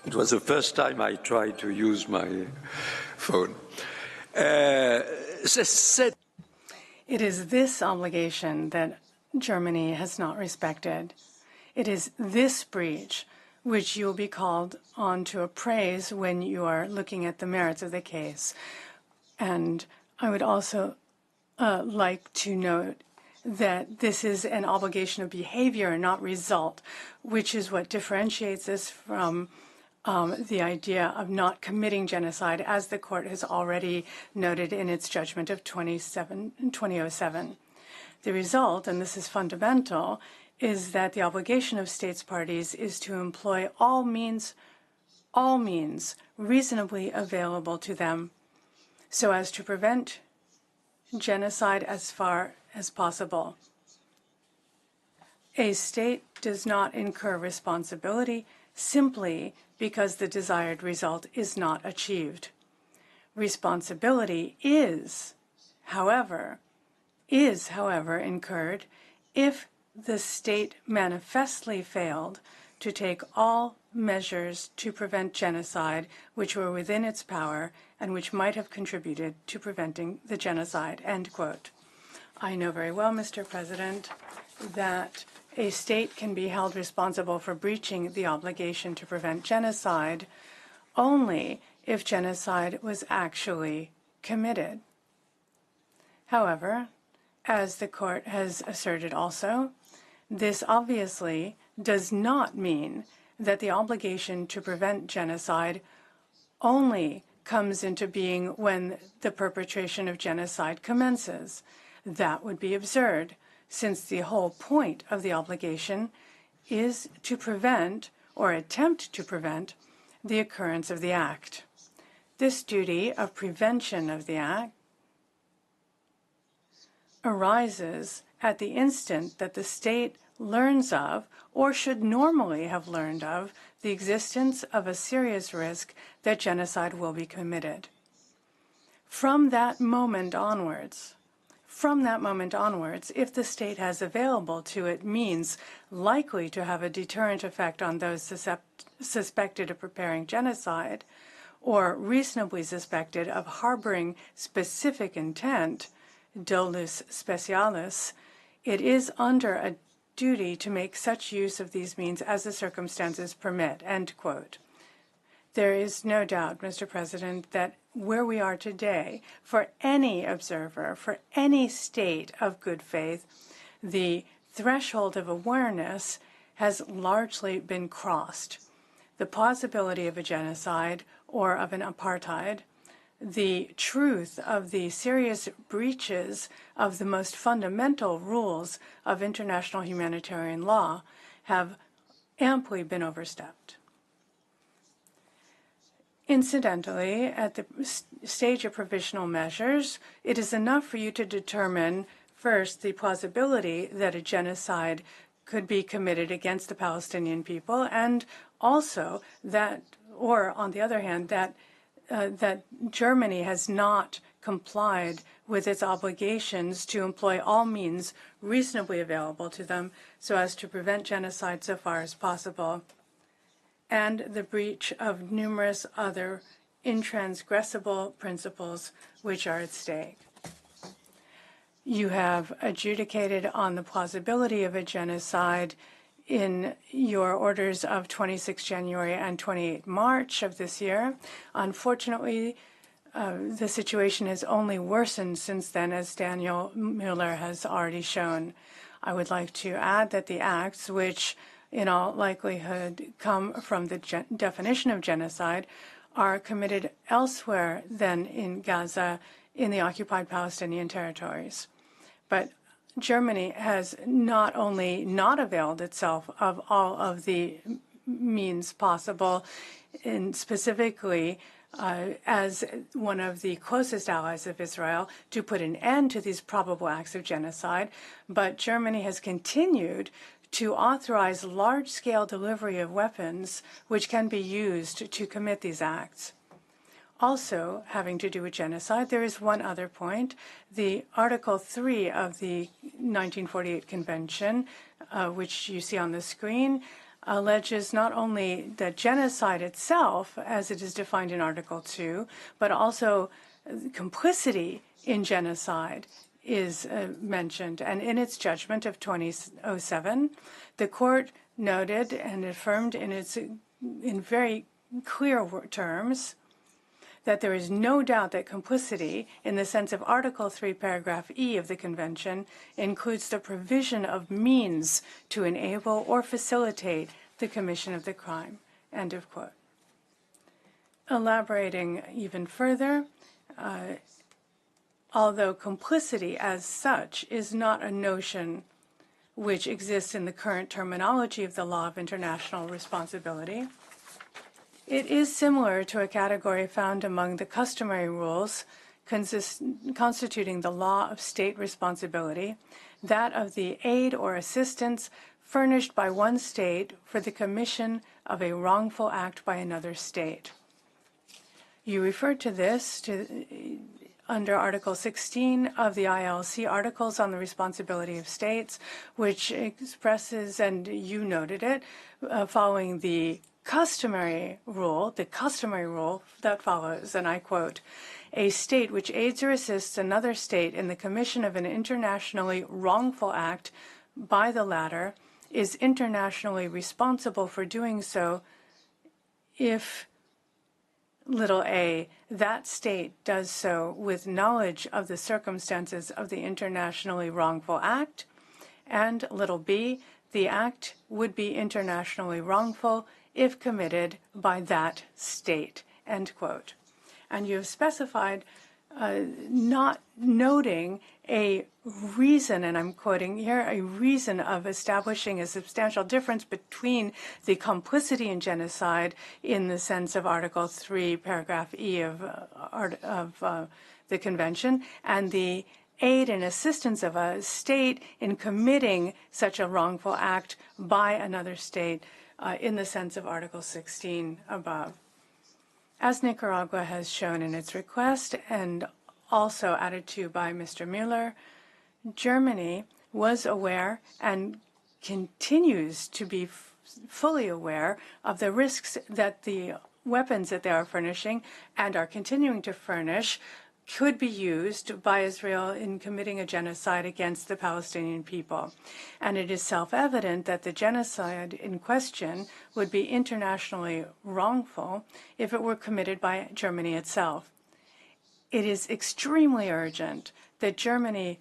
S8: It was the first time I tried to use my phone.
S4: It is this obligation that Germany has not respected. It is this breach which you will be called on to appraise when you are looking at the merits of the case. And I would also like to note that this is an obligation of behavior, not result, which is what differentiates us from the idea of not committing genocide, as the court has already noted in its judgment of 2007. The result, and this is fundamental, is that the obligation of states parties is to employ all means reasonably available to them so as to prevent genocide as far as possible. A state does not incur responsibility simply because the desired result is not achieved. Responsibility is, however, incurred if the state manifestly failed to take all measures to prevent genocide which were within its power and which might have contributed to preventing the genocide, end quote. I know very well, Mr. President, that a state can be held responsible for breaching the obligation to prevent genocide only if genocide was actually committed. However, as the court has asserted also, this obviously does not mean that the obligation to prevent genocide only comes into being when the perpetration of genocide commences. That would be absurd, since the whole point of the obligation is to prevent, or attempt to prevent, the occurrence of the act. This duty of prevention of the act arises at the instant that the state learns of, or should normally have learned of, the existence of a serious risk that genocide will be committed. From that moment onwards, if the state has available to it means likely to have a deterrent effect on those suspected of preparing genocide, or reasonably suspected of harboring specific intent, dolus specialis, it is under a duty to make such use of these means as the circumstances permit, end quote. There is no doubt, Mr. President, that where we are today, for any observer, for any state of good faith, the threshold of awareness has largely been crossed. The possibility of a genocide or of an apartheid, the truth of the serious breaches of the most fundamental rules of international humanitarian law have amply been overstepped. Incidentally, at the stage of provisional measures, it is enough for you to determine first the plausibility that a genocide could be committed against the Palestinian people, and also that, or on the other hand, that Germany has not complied with its obligations to employ all means reasonably available to them so as to prevent genocide so far as possible, and the breach of numerous other intransgressible principles which are at stake. You have adjudicated on the plausibility of a genocide in your orders of 26 January and 28 March of this year. Unfortunately, the situation has only worsened since then, as Daniel Mueller has already shown. I would like to add that the acts, which in all likelihood come from the definition of genocide, are committed elsewhere than in Gaza, in the occupied Palestinian territories. But Germany has not only not availed itself of all of the means possible, and specifically as one of the closest allies of Israel, to put an end to these probable acts of genocide, but Germany has continued to authorize large-scale delivery of weapons which can be used to commit these acts. Also having to do with genocide, there is one other point. The Article 3 of the 1948 Convention, which you see on the screen, alleges not only the genocide itself, as it is defined in Article 2, but also complicity in genocide is mentioned. And in its judgment of 2007, the court noted and affirmed in very clear terms that there is no doubt that complicity, in the sense of Article 3, paragraph E of the Convention, includes the provision of means to enable or facilitate the commission of the crime. End of quote. Elaborating even further, although complicity as such is not a notion which exists in the current terminology of the law of international responsibility, it is similar to a category found among the customary rules constituting the law of state responsibility, that of the aid or assistance furnished by one state for the commission of a wrongful act by another state. You referred to this under Article 16 of the ILC Articles on the Responsibility of States, which expresses, and you noted it, following the customary rule that follows, and I quote, "A state which aids or assists another state in the commission of an internationally wrongful act by the latter is internationally responsible for doing so if a, that state does so with knowledge of the circumstances of the internationally wrongful act, and b, the act would be internationally wrongful if committed by that state," end quote. And you have specified not noting a reason, and I'm quoting here, a reason of establishing a substantial difference between the complicity in genocide in the sense of Article 3, paragraph E of the Convention, and the aid and assistance of a state in committing such a wrongful act by another state in the sense of Article 16 above. As Nicaragua has shown in its request, and also added to by Mr. Mueller, Germany was aware and continues to be fully aware of the risks that the weapons that they are furnishing and are continuing to furnish could be used by Israel in committing a genocide against the Palestinian people. And it is self-evident that the genocide in question would be internationally wrongful if it were committed by Germany itself. It is extremely urgent that Germany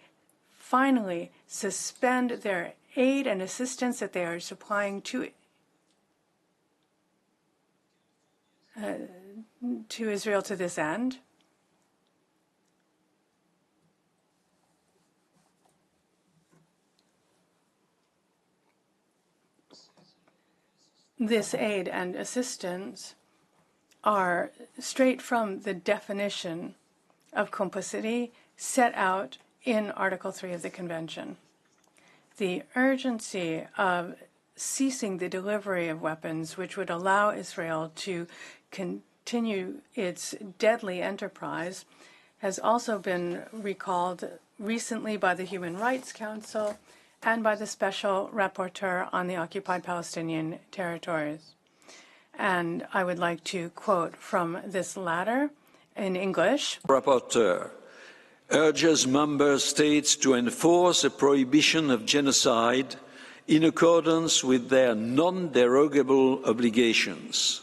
S4: finally suspend their aid and assistance that they are supplying to Israel to this end. This aid and assistance are straight from the definition of complicity set out in Article 3 of the Convention. The urgency of ceasing the delivery of weapons, which would allow Israel to continue its deadly enterprise, has also been recalled recently by the Human Rights Council and by the Special Rapporteur on the Occupied Palestinian Territories. And I would like to quote from this latter in English.
S8: Rapporteur urges member states to enforce a prohibition of genocide in accordance with their non-derogable obligations.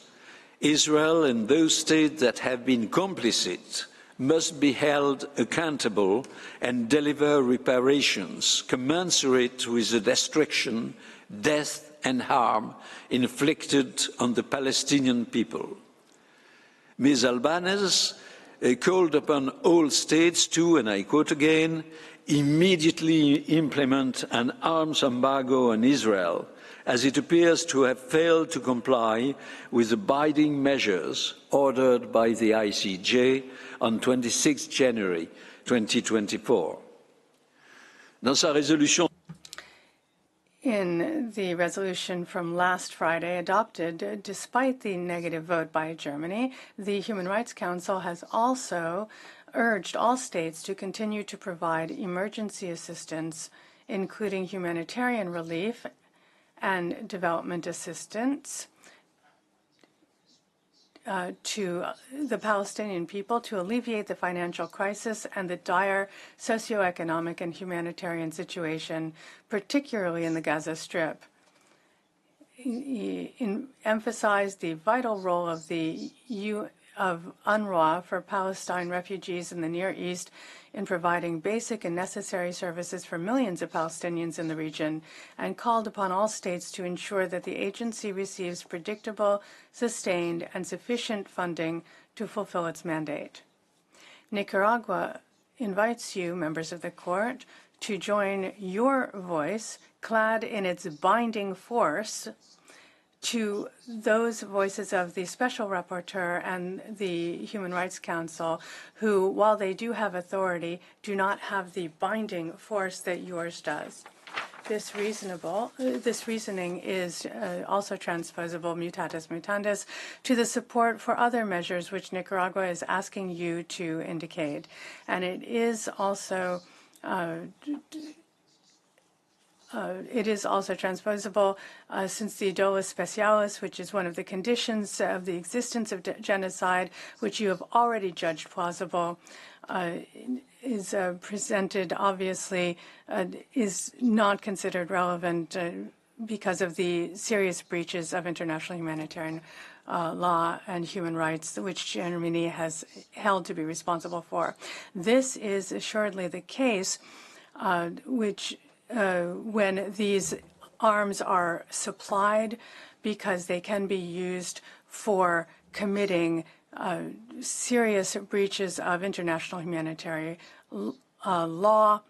S8: Israel and those states that have been complicit must be held accountable and deliver reparations commensurate with the destruction, death and harm inflicted on the Palestinian people. Ms. Albanese called upon all states to, and I quote again, immediately implement an arms embargo on Israel, as it appears to have failed to comply with the binding measures ordered by the ICJ on 26 January 2024. Dans sa résolution
S4: In the resolution from last Friday adopted, despite the negative vote by Germany, the Human Rights Council has also urged all states to continue to provide emergency assistance, including humanitarian relief, and development assistance to the Palestinian people to alleviate the financial crisis and the dire socioeconomic and humanitarian situation, particularly in the Gaza Strip. He emphasized the vital role of the UNRWA for Palestine refugees in the Near East in providing basic and necessary services for millions of Palestinians in the region, and called upon all states to ensure that the agency receives predictable, sustained, and sufficient funding to fulfill its mandate. Nicaragua invites you, members of the court, to join your voice, clad in its binding force, to those voices of the Special Rapporteur and the Human Rights Council, who, while they do have authority, do not have the binding force that yours does. This reasoning is also transposable mutatis mutandis to the support for other measures which Nicaragua is asking you to indicate. And it is also transposable since the dolus specialis, which is one of the conditions of the existence of genocide, which you have already judged plausible, is presented, obviously, is not considered relevant because of the serious breaches of international humanitarian law and human rights, which Germany has held to be responsible for. This is assuredly the case, when these arms are supplied because they can be used for committing serious breaches of international humanitarian law,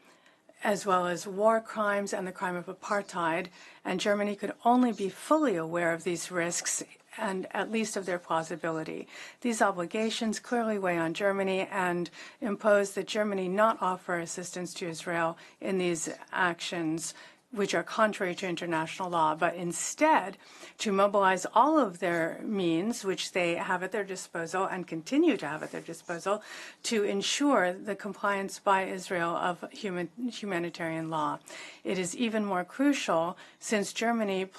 S4: as well as war crimes and the crime of apartheid. And Germany could only be fully aware of these risks and at least of their plausibility. These obligations clearly weigh on Germany and impose that Germany not offer assistance to Israel in these actions which are contrary to international law, but instead to mobilize all of their means, which they have at their disposal and continue to have at their disposal, to ensure the compliance by Israel of humanitarian law. It is even more crucial since Germany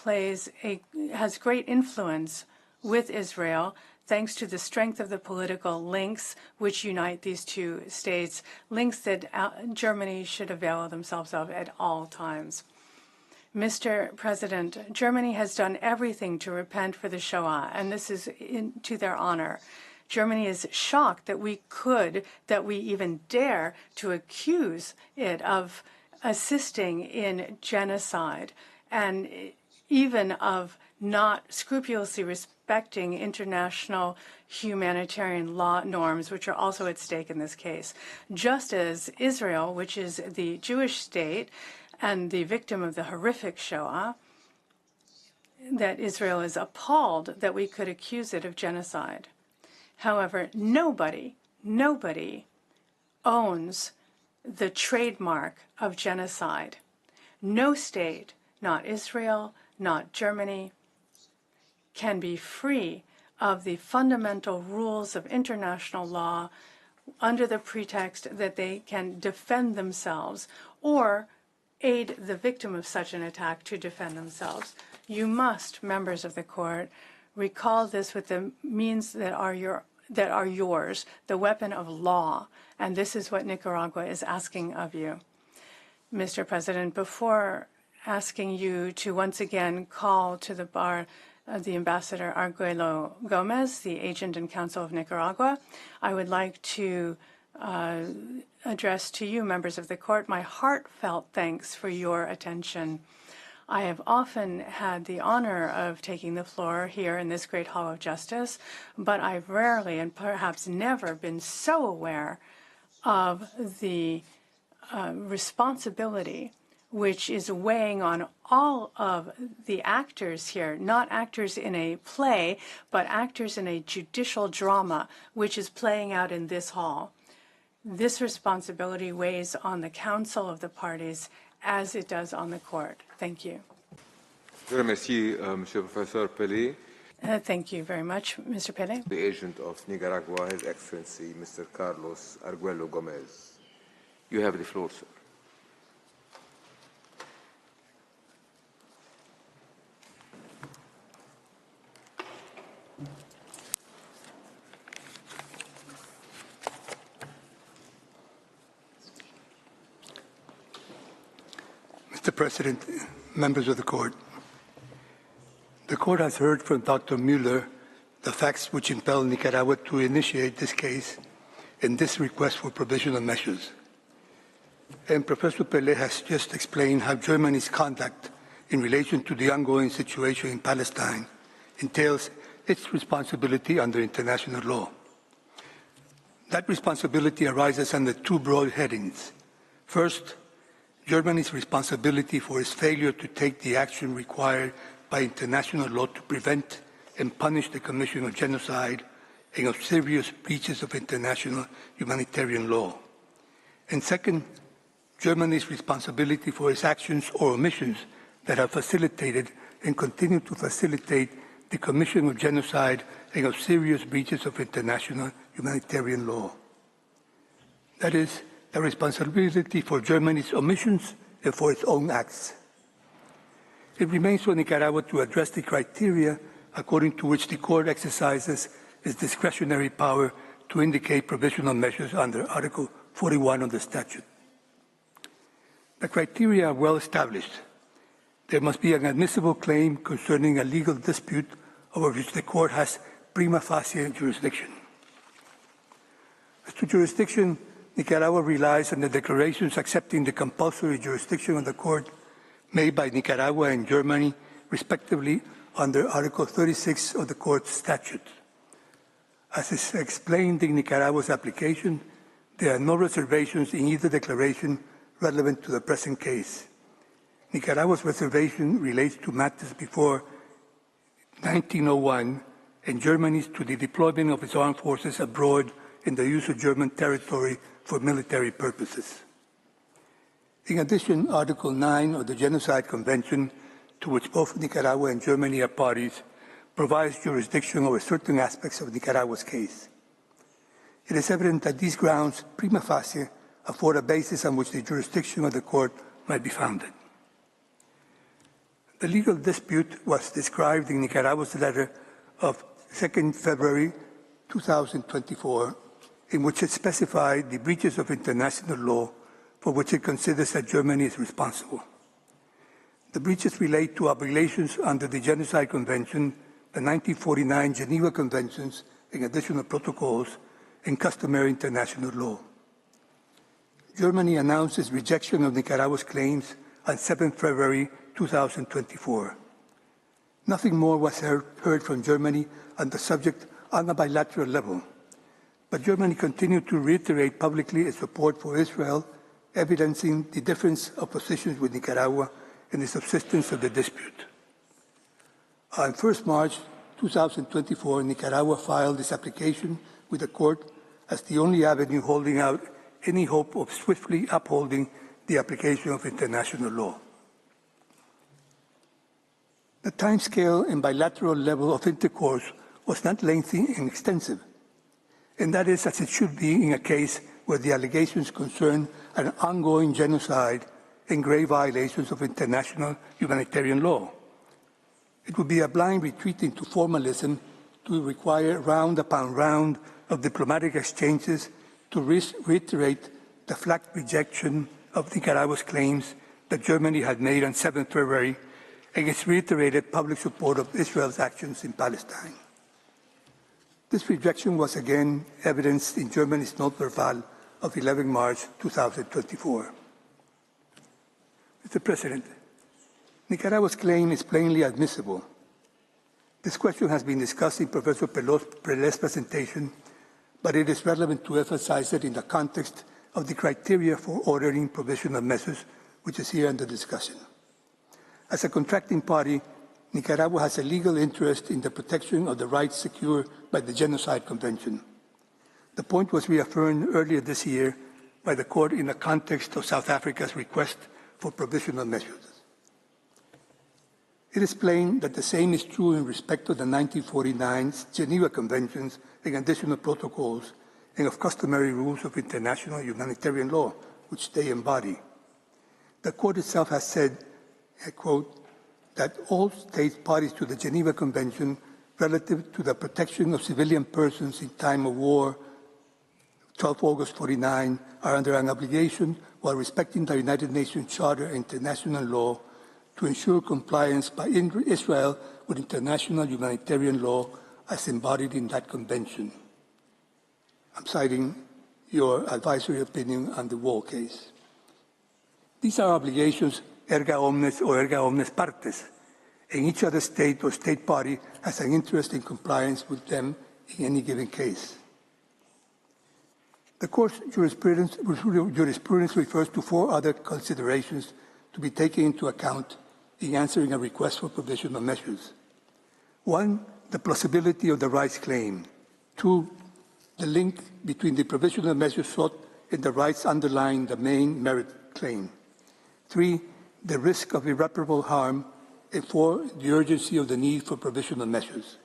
S4: has great influence with Israel, thanks to the strength of the political links which unite these two states, links that Germany should avail themselves of at all times. Mr. President, Germany has done everything to repent for the Shoah, and this is to their honor. Germany is shocked that we even dare to accuse it of assisting in genocide and even of not scrupulously respecting international humanitarian law norms, which are also at stake in this case. Just as Israel, which is the Jewish state, and the victim of the horrific Shoah, that Israel is appalled that we could accuse it of genocide. However, nobody owns the trademark of genocide. No state, not Israel, not Germany, can be free of the fundamental rules of international law under the pretext that they can defend themselves or aid the victim of such an attack to defend themselves. You must, members of the court, recall this with the means that are yours, the weapon of law, and this is what Nicaragua is asking of you. Mr. President, before asking you to once again call to the bar the Ambassador Arguello Gomez, the agent and counsel of Nicaragua, I would like to address to you, members of the court, my heartfelt thanks for your attention. I have often had the honor of taking the floor here in this great hall of justice, but I've rarely and perhaps never been so aware of the responsibility which is weighing on all of the actors here, not actors in a play, but actors in a judicial drama, which is playing out in this hall. This responsibility weighs on the counsel of the parties as it does on the court. Thank you.
S1: Monsieur Professor Pelé.
S4: Thank you very much, Mr. Pelé.
S1: The agent of Nicaragua, His Excellency, Mr. Carlos Arguello Gomez. You have the floor, sir.
S5: Mr. President, members of the Court, the Court has heard from Dr. Mueller the facts which impel Nicaragua to initiate this case and this request for provisional measures. And Professor Pelé has just explained how Germany's conduct in relation to the ongoing situation in Palestine entails its responsibility under international law. That responsibility arises under two broad headings. First, Germany's responsibility for its failure to take the action required by international law to prevent and punish the commission of genocide and of serious breaches of international humanitarian law. And second, Germany's responsibility for its actions or omissions that have facilitated and continue to facilitate the commission of genocide and of serious breaches of international humanitarian law. That is, the responsibility for Germany's omissions and for its own acts. It remains for Nicaragua to address the criteria according to which the Court exercises its discretionary power to indicate provisional measures under Article 41 of the statute. The criteria are well established. There must be an admissible claim concerning a legal dispute over which the Court has prima facie jurisdiction. As to jurisdiction, Nicaragua relies on the declarations accepting the compulsory jurisdiction of the Court made by Nicaragua and Germany, respectively, under Article 36 of the Court's statute. As is explained in Nicaragua's application, there are no reservations in either declaration relevant to the present case. Nicaragua's reservation relates to matters before 1901 and Germany's to the deployment of its armed forces abroad in the use of German territory for military purposes. In addition, Article 9 of the Genocide Convention, to which both Nicaragua and Germany are parties, provides jurisdiction over certain aspects of Nicaragua's case. It is evident that these grounds, prima facie, afford a basis on which the jurisdiction of the Court might be founded. The legal dispute was described in Nicaragua's letter of 2 February 2024, in which it specified the breaches of international law for which it considers that Germany is responsible. The breaches relate to obligations under the Genocide Convention, the 1949 Geneva Conventions, and additional protocols, and customary international law. Germany announced its rejection of Nicaragua's claims on 7 February 2024. Nothing more was heard from Germany on the subject on a bilateral level, but Germany continued to reiterate publicly its support for Israel, evidencing the difference of positions with Nicaragua and the subsistence of the dispute. On 1 March 2024, Nicaragua filed this application with the Court as the only avenue holding out any hope of swiftly upholding the application of international law. The timescale and bilateral level of intercourse was not lengthy and extensive, and that is as it should be in a case where the allegations concern an ongoing genocide and grave violations of international humanitarian law. It would be a blind retreat into formalism to require round upon round of diplomatic exchanges to reiterate the flat rejection of Nicaragua's claims that Germany had made on 7 February and its reiterated public support of Israel's actions in Palestine. This rejection was again evidenced in Germany's note verbal of 11 March 2024. Mr. President, Nicaragua's claim is plainly admissible. This question has been discussed in Professor Pelé's presentation, but it is relevant to emphasize it in the context of the criteria for ordering provisional measures, which is here under discussion. As a contracting party, Nicaragua has a legal interest in the protection of the rights secured by the Genocide Convention. The point was reaffirmed earlier this year by the Court in the context of South Africa's request for provisional measures. It is plain that the same is true in respect of the 1949 Geneva Conventions and additional protocols and of customary rules of international humanitarian law, which they embody. The Court itself has said, I quote, that all states parties to the Geneva Convention relative to the protection of civilian persons in time of war, 12 August 49 are under an obligation, while respecting the United Nations Charter and international law, to ensure compliance by Israel with international humanitarian law as embodied in that convention. I'm citing your advisory opinion on the Wall case. These are obligations erga omnes or erga omnes partes, and each other state or state party has an interest in compliance with them in any given case. The Court's jurisprudence refers to 4 other considerations to be taken into account in answering a request for provisional measures. 1, the plausibility of the rights claim. 2, the link between the provisional measures sought and the rights underlying the main merit claim. 3, the risk of irreparable harm. And 4, the urgency of the need for provisional measures.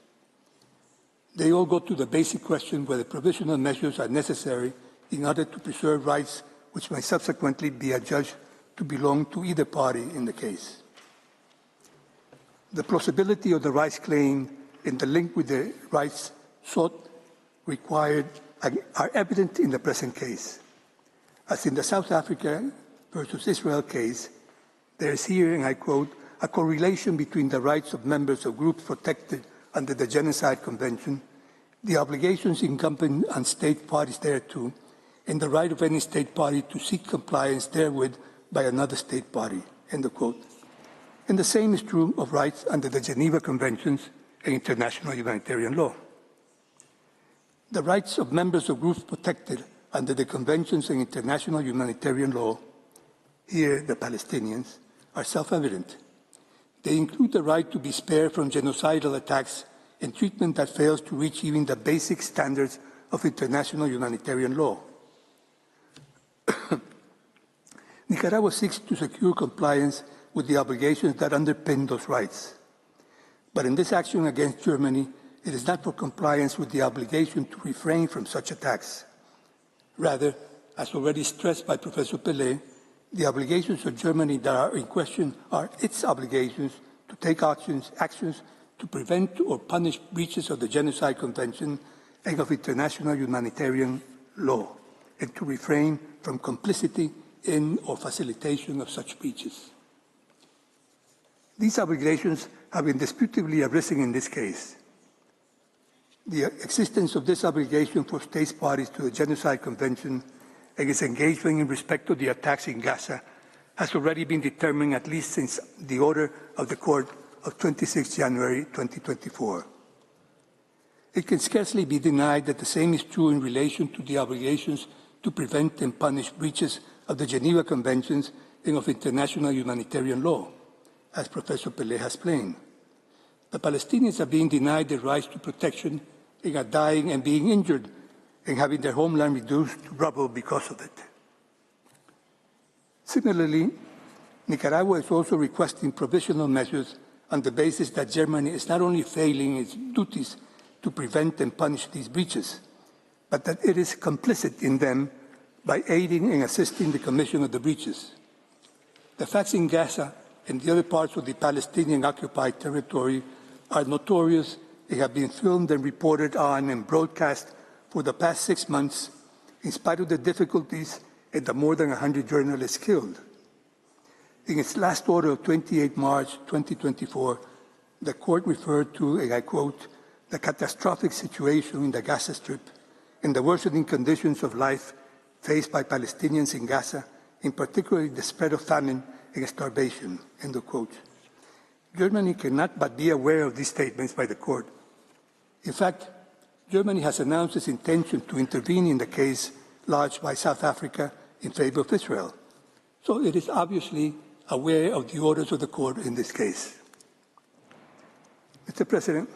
S5: They all go to the basic question whether provisional measures are necessary in order to preserve rights which may subsequently be adjudged to belong to either party in the case. The plausibility of the rights claim and the link with the rights sought required are evident in the present case. As in the South Africa versus Israel case, there is here, and I quote, a correlation between the rights of members of groups protected under the Genocide Convention, the obligations incumbent on state parties thereto, and the right of any state party to seek compliance therewith by another state party, end of quote. And the same is true of rights under the Geneva Conventions and international humanitarian law. The rights of members of groups protected under the conventions and international humanitarian law, here the Palestinians, are self-evident. They include the right to be spared from genocidal attacks and treatment that fails to reach even the basic standards of international humanitarian law. Nicaragua seeks to secure compliance with the obligations that underpin those rights. But in this action against Germany, it is not for compliance with the obligation to refrain from such attacks. Rather, as already stressed by Professor Pelé, the obligations of Germany that are in question are its obligations to take actions to prevent or punish breaches of the Genocide Convention and of international humanitarian law, and to refrain from complicity in or facilitation of such breaches. These obligations have indisputably arisen in this case. The existence of this obligation for state parties to the Genocide Convention and its engagement in respect to the attacks in Gaza has already been determined at least since the order of the Court of 26 January 2024. It can scarcely be denied that the same is true in relation to the obligations to prevent and punish breaches of the Geneva Conventions and of international humanitarian law, as Professor Pelé has explained. The Palestinians are being denied their rights to protection and are dying and being injured and having their homeland reduced to rubble because of it. Similarly, Nicaragua is also requesting provisional measures on the basis that Germany is not only failing its duties to prevent and punish these breaches, but that it is complicit in them by aiding and assisting the commission of the breaches. The facts in Gaza and the other parts of the Palestinian-occupied territory are notorious. They have been filmed and reported on and broadcast for the past 6 months, in spite of the difficulties and the more than 100 journalists killed. In its last order of 28 March 2024, the Court referred to, and I quote, the catastrophic situation in the Gaza Strip and the worsening conditions of life faced by Palestinians in Gaza, in particular the spread of famine and starvation, end of quote. Germany cannot but be aware of these statements by the Court. In fact, Germany has announced its intention to intervene in the case lodged by South Africa in favor of Israel. So it is obviously aware of the orders of the Court in this case. Mr. President,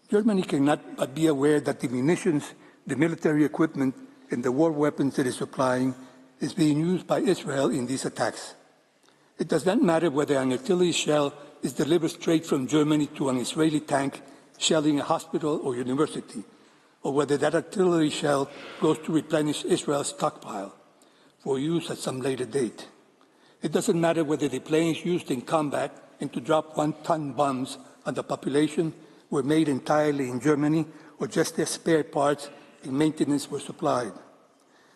S5: Germany cannot but be aware that the munitions, the military equipment, and the war weapons it is supplying is being used by Israel in these attacks. It does not matter whether an artillery shell is delivered straight from Germany to an Israeli tank shelling a hospital or university, or whether that artillery shell goes to replenish Israel's stockpile for use at some later date. It doesn't matter whether the planes used in combat and to drop one-ton bombs on the population were made entirely in Germany or just their spare parts and maintenance were supplied.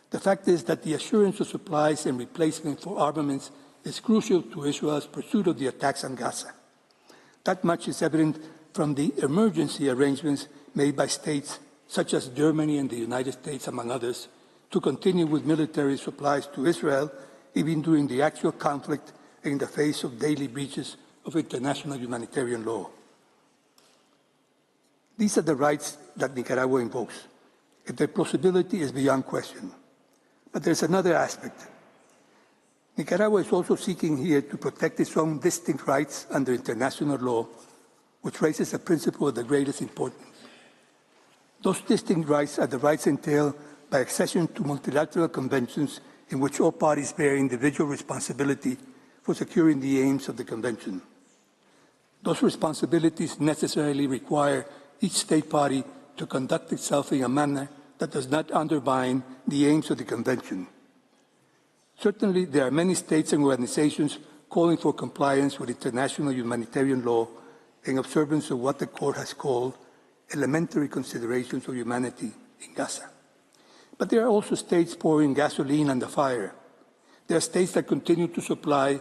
S5: The fact is that the assurance of supplies and replacement for armaments is crucial to Israel's pursuit of the attacks on Gaza. That much is evident from the emergency arrangements made by states such as Germany and the United States, among others, to continue with military supplies to Israel, even during the actual conflict and in the face of daily breaches of international humanitarian law. These are the rights that Nicaragua invokes, and their plausibility is beyond question. But there's another aspect. Nicaragua is also seeking here to protect its own distinct rights under international law, which raises a principle of the greatest importance. Those distinct rights are the rights entailed by accession to multilateral conventions in which all parties bear individual responsibility for securing the aims of the convention. Those responsibilities necessarily require each state party to conduct itself in a manner that does not undermine the aims of the convention. Certainly, there are many states and organizations calling for compliance with international humanitarian law in observance of what the court has called elementary considerations of humanity in Gaza. But there are also states pouring gasoline on the fire. There are states that continue to supply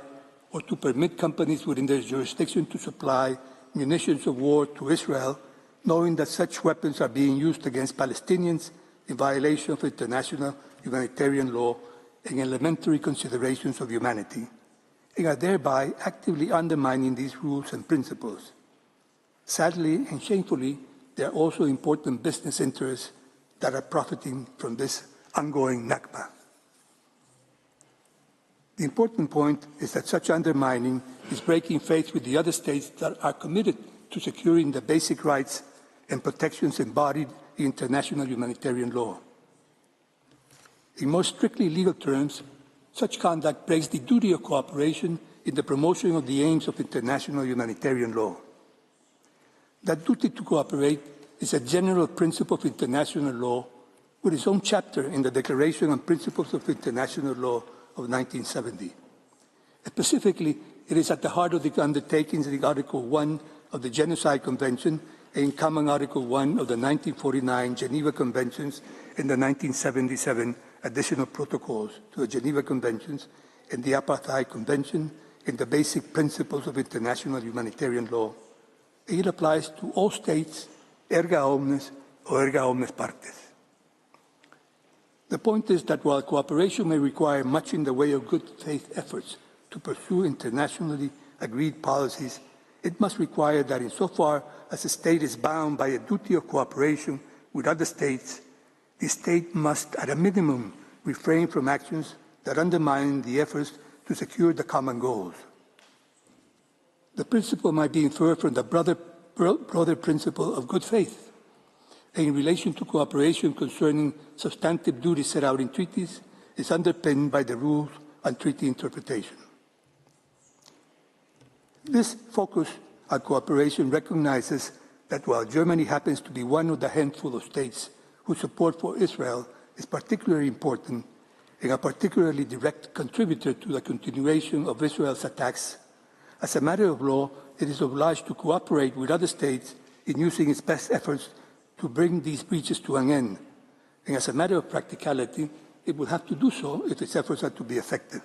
S5: or to permit companies within their jurisdiction to supply munitions of war to Israel, knowing that such weapons are being used against Palestinians in violation of international humanitarian law and elementary considerations of humanity, and are thereby actively undermining these rules and principles. Sadly and shamefully, there are also important business interests that are profiting from this ongoing Nakba. The important point is that such undermining is breaking faith with the other states that are committed to securing the basic rights and protections embodied in international humanitarian law. In more strictly legal terms, such conduct breaks the duty of cooperation in the promotion of the aims of international humanitarian law. That duty to cooperate is a general principle of international law with its own chapter in the Declaration on Principles of International Law of 1970. Specifically, it is at the heart of the undertakings in Article 1 of the Genocide Convention and in Common Article 1 of the 1949 Geneva Conventions and the 1977 additional protocols to the Geneva Conventions and the Apartheid Convention and the basic principles of international humanitarian law. It applies to all states, erga omnes or erga omnes partes. The point is that while cooperation may require much in the way of good faith efforts to pursue internationally agreed policies, it must require that insofar as a state is bound by a duty of cooperation with other states, the state must, at a minimum, refrain from actions that undermine the efforts to secure the common goals. The principle might be inferred from the broader principle of good faith. And in relation to cooperation concerning substantive duties set out in treaties, is underpinned by the rules on treaty interpretation. This focus on cooperation recognizes that while Germany happens to be one of the handful of states whose support for Israel is particularly important and a particularly direct contributor to the continuation of Israel's attacks, as a matter of law, it is obliged to cooperate with other states in using its best efforts to bring these breaches to an end. And as a matter of practicality, it will have to do so if its efforts are to be effective.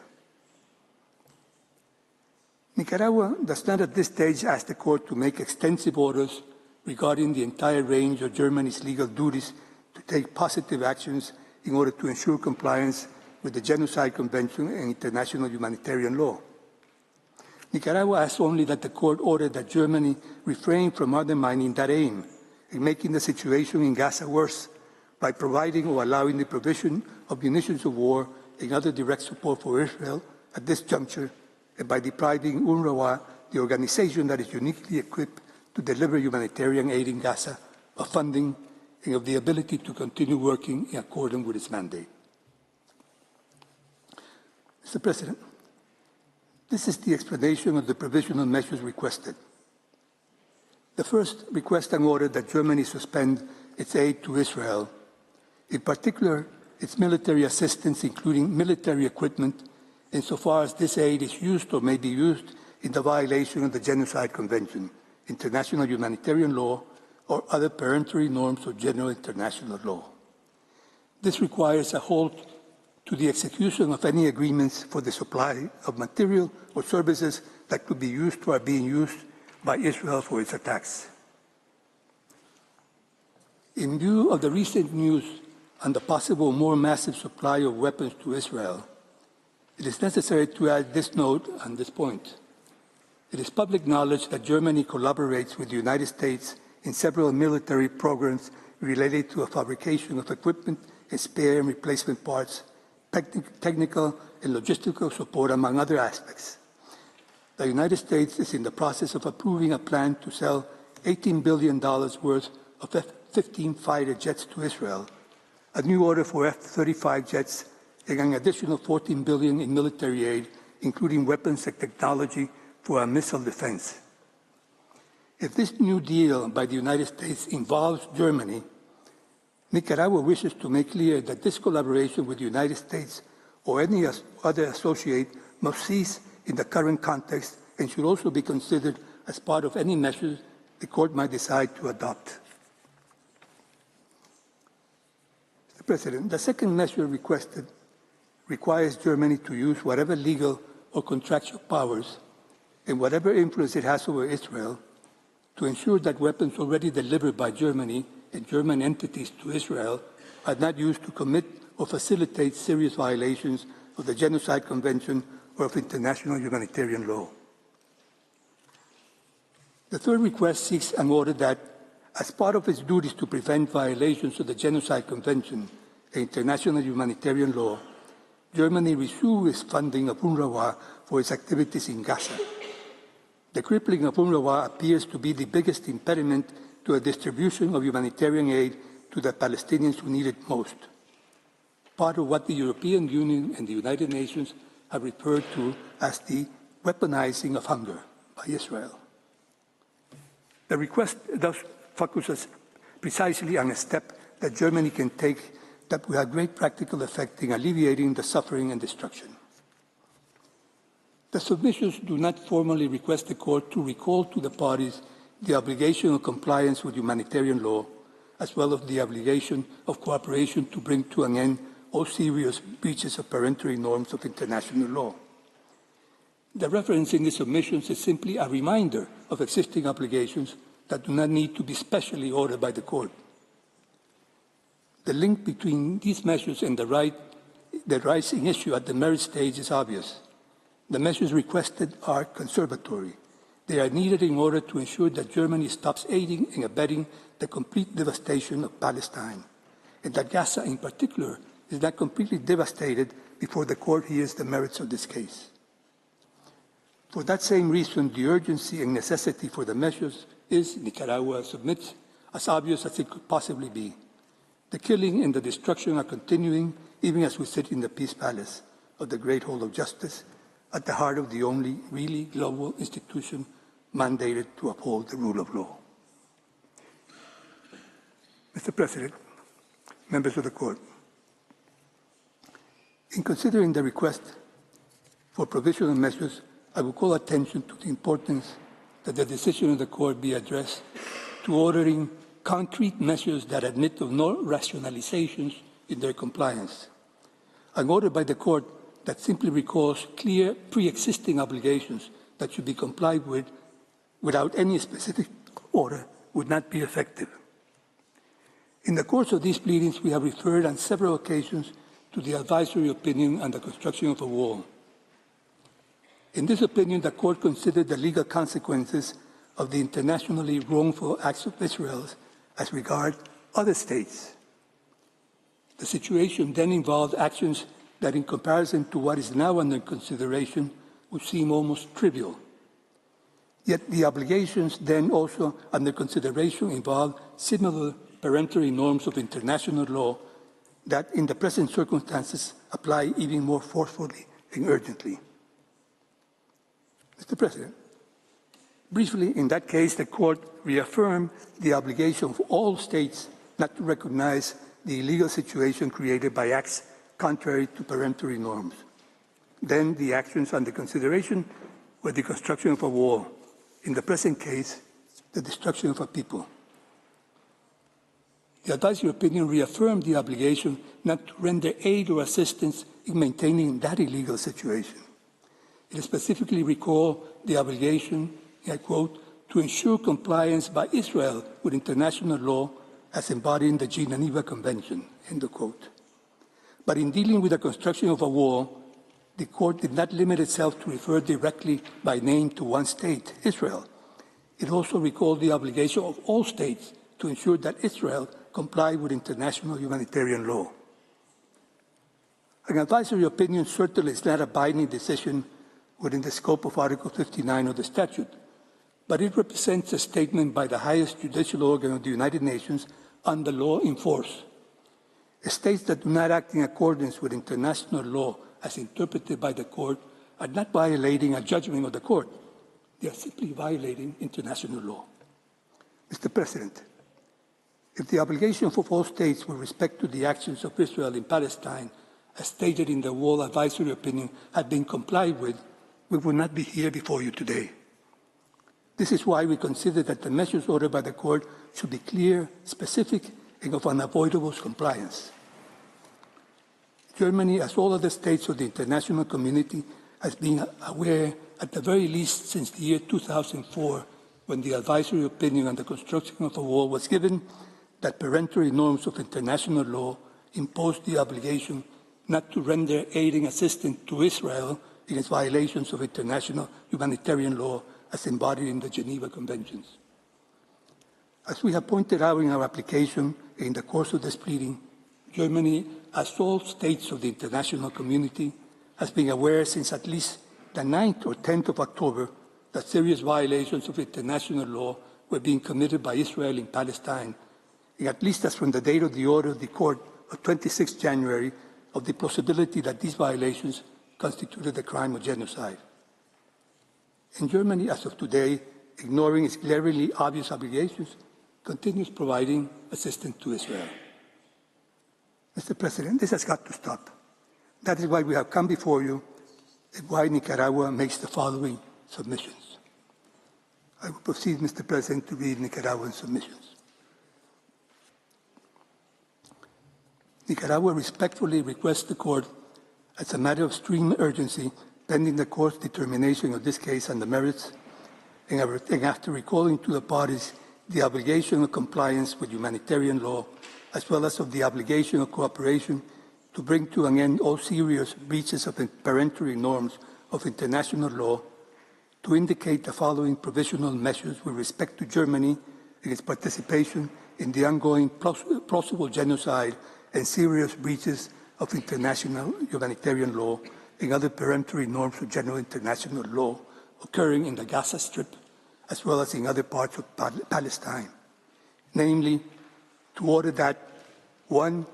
S5: Nicaragua does not at this stage ask the court to make extensive orders regarding the entire range of Germany's legal duties to take positive actions in order to ensure compliance with the Genocide Convention and international humanitarian law. Nicaragua asks only that the court order that Germany refrain from undermining that aim and making the situation in Gaza worse by providing or allowing the provision of munitions of war and other direct support for Israel at this juncture, and by depriving UNRWA, the organization that is uniquely equipped to deliver humanitarian aid in Gaza, of funding and of the ability to continue working in accordance with its mandate. Mr. President, this is the explanation of the provisional measures requested. The first request and order that Germany suspend its aid to Israel, in particular its military assistance, including military equipment, insofar as this aid is used or may be used in the violation of the Genocide Convention, international humanitarian law, or other peremptory norms of general international law. This requires a halt to the execution of any agreements for the supply of material or services that could be used or are being used by Israel for its attacks. In view of the recent news and the possible more massive supply of weapons to Israel, it is necessary to add this note on this point. It is public knowledge that Germany collaborates with the United States in several military programs related to the fabrication of equipment and spare and replacement parts, technical and logistical support, among other aspects. The United States is in the process of approving a plan to sell $18 billion worth of F-15 fighter jets to Israel, a new order for F-35 jets, and an additional $14 billion in military aid, including weapons and technology for our missile defense. If this new deal by the United States involves Germany, Nicaragua wishes to make clear that this collaboration with the United States or any other associate must cease in the current context and should also be considered as part of any measures the Court might decide to adopt. Mr. President, the second measure requested requires Germany to use whatever legal or contractual powers and whatever influence it has over Israel to ensure that weapons already delivered by Germany and German entities to Israel are not used to commit or facilitate serious violations of the Genocide Convention or of international humanitarian law. The third request seeks an order that, as part of its duties to prevent violations of the Genocide Convention and international humanitarian law, Germany resume its funding of UNRWA for its activities in Gaza. The crippling of UNRWA appears to be the biggest impediment to a distribution of humanitarian aid to the Palestinians who need it most, part of what the European Union and the United Nations have referred to as the weaponizing of hunger by Israel. The request thus focuses precisely on a step that Germany can take that will have great practical effect in alleviating the suffering and destruction. The submissions do not formally request the Court to recall to the parties the obligation of compliance with humanitarian law, as well as the obligation of cooperation to bring to an end all serious breaches of peremptory norms of international law. The reference in the submissions is simply a reminder of existing obligations that do not need to be specially ordered by the Court. The link between these measures and the rising issue at the merit stage is obvious. The measures requested are conservatory. They are needed in order to ensure that Germany stops aiding and abetting the complete devastation of Palestine, and that Gaza in particular is not completely devastated before the Court hears the merits of this case. For that same reason, the urgency and necessity for the measures is, Nicaragua submits, as obvious as it could possibly be. The killing and the destruction are continuing even as we sit in the Peace Palace of the Great Hall of Justice, at the heart of the only really global institution mandated to uphold the rule of law. Mr. President, members of the Court, in considering the request for provisional measures, I will call attention to the importance that the decision of the Court be addressed to ordering concrete measures that admit of no rationalizations in their compliance. An order by the Court that simply recalls clear pre-existing obligations that should be complied with without any specific order would not be effective. In the course of these pleadings, we have referred on several occasions to the advisory opinion on the construction of a wall. In this opinion, the Court considered the legal consequences of the internationally wrongful acts of Israel as regard other states. The situation then involved actions that, in comparison to what is now under consideration, would seem almost trivial. Yet the obligations then also under consideration involve similar peremptory norms of international law that, in the present circumstances, apply even more forcefully and urgently. Mr. President, briefly, in that case, the Court reaffirmed the obligation of all states not to recognize the illegal situation created by acts contrary to peremptory norms. Then the actions under consideration were the construction of a wall. In the present case, the destruction of a people. The advisory opinion reaffirmed the obligation not to render aid or assistance in maintaining that illegal situation. It specifically recalled the obligation, I quote, to ensure compliance by Israel with international law as embodied in the Geneva Convention, end of quote. But in dealing with the construction of a wall, the court did not limit itself to refer directly by name to one state, Israel. It also recalled the obligation of all states to ensure that Israel complied with international humanitarian law. An advisory opinion certainly is not a binding decision within the scope of Article 59 of the statute, but it represents a statement by the highest judicial organ of the United Nations on the law in force. States that do not act in accordance with international law as interpreted by the court are not violating a judgment of the court. They are simply violating international law. Mr. President, if the obligation of all states with respect to the actions of Israel in Palestine, as stated in the Wall Advisory Opinion, had been complied with, we would not be here before you today. This is why we consider that the measures ordered by the court should be clear, specific, and of unavoidable compliance. Germany, as all other states of the international community, has been aware, at the very least since the year 2004, when the advisory opinion on the construction of a wall was given, that peremptory norms of international law impose the obligation not to render aid and assistance to Israel in its violations of international humanitarian law as embodied in the Geneva Conventions. As we have pointed out in our application in the course of this pleading, Germany, as all states of the international community, has been aware since at least the 9th or 10th of October that serious violations of international law were being committed by Israel in Palestine, and at least as from the date of the order of the court of 26 January of the possibility that these violations constituted a crime of genocide. And Germany, as of today, ignoring its glaringly obvious obligations, continues providing assistance to Israel. Mr. President, this has got to stop. That is why we have come before you and why Nicaragua makes the following submissions. I will proceed, Mr. President, to read Nicaraguan submissions. Nicaragua respectfully requests the court, as a matter of extreme urgency, pending the court's determination of this case and the merits, and after recalling to the parties the obligation of compliance with humanitarian law, as well as of the obligation of cooperation to bring to an end all serious breaches of peremptory norms of international law, to indicate the following provisional measures with respect to Germany and its participation in the ongoing plausible genocide and serious breaches of international humanitarian law and other peremptory norms of general international law occurring in the Gaza Strip, as well as in other parts of Palestine. Namely, to order that, 1,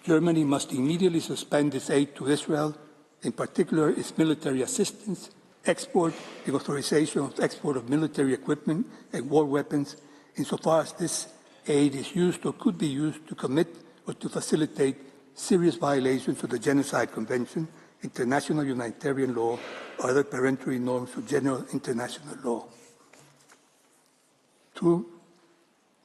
S5: Germany must immediately suspend its aid to Israel, in particular its military assistance, export, and authorization of export of military equipment and war weapons, insofar as this aid is used or could be used to commit or to facilitate serious violations of the Genocide Convention, international humanitarian law, or other peremptory norms of general international law. 2,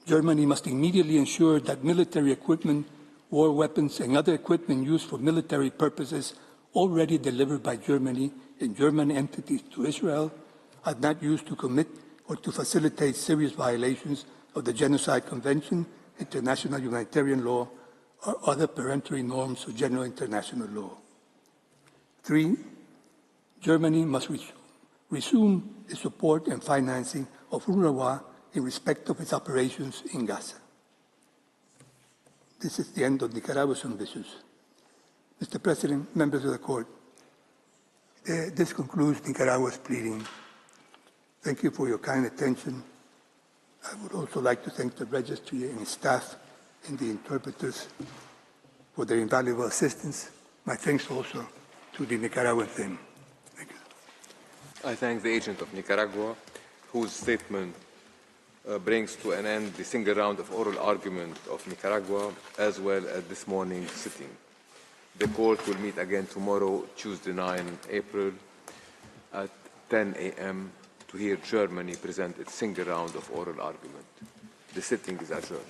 S5: Germany must immediately ensure that military equipment, war weapons, and other equipment used for military purposes already delivered by Germany and German entities to Israel are not used to commit or to facilitate serious violations of the Genocide Convention, international humanitarian law, or other peremptory norms of general international law. 3, Germany must resume its support and financing of UNRWA in respect of its operations in Gaza. This is the end of Nicaragua's submissions. Mr. President, members of the court, this concludes Nicaragua's pleading. Thank you for your kind attention. I would also like to thank the registry and its staff and the interpreters for their invaluable assistance. My thanks also to the Nicaraguan team. Thank you.
S1: I thank the agent of Nicaragua, whose statement brings to an end the single round of oral argument of Nicaragua, as well as this morning's sitting. The court will meet again tomorrow, Tuesday, 9 April, at 10 a.m. to hear Germany present its single round of oral argument. The sitting is adjourned.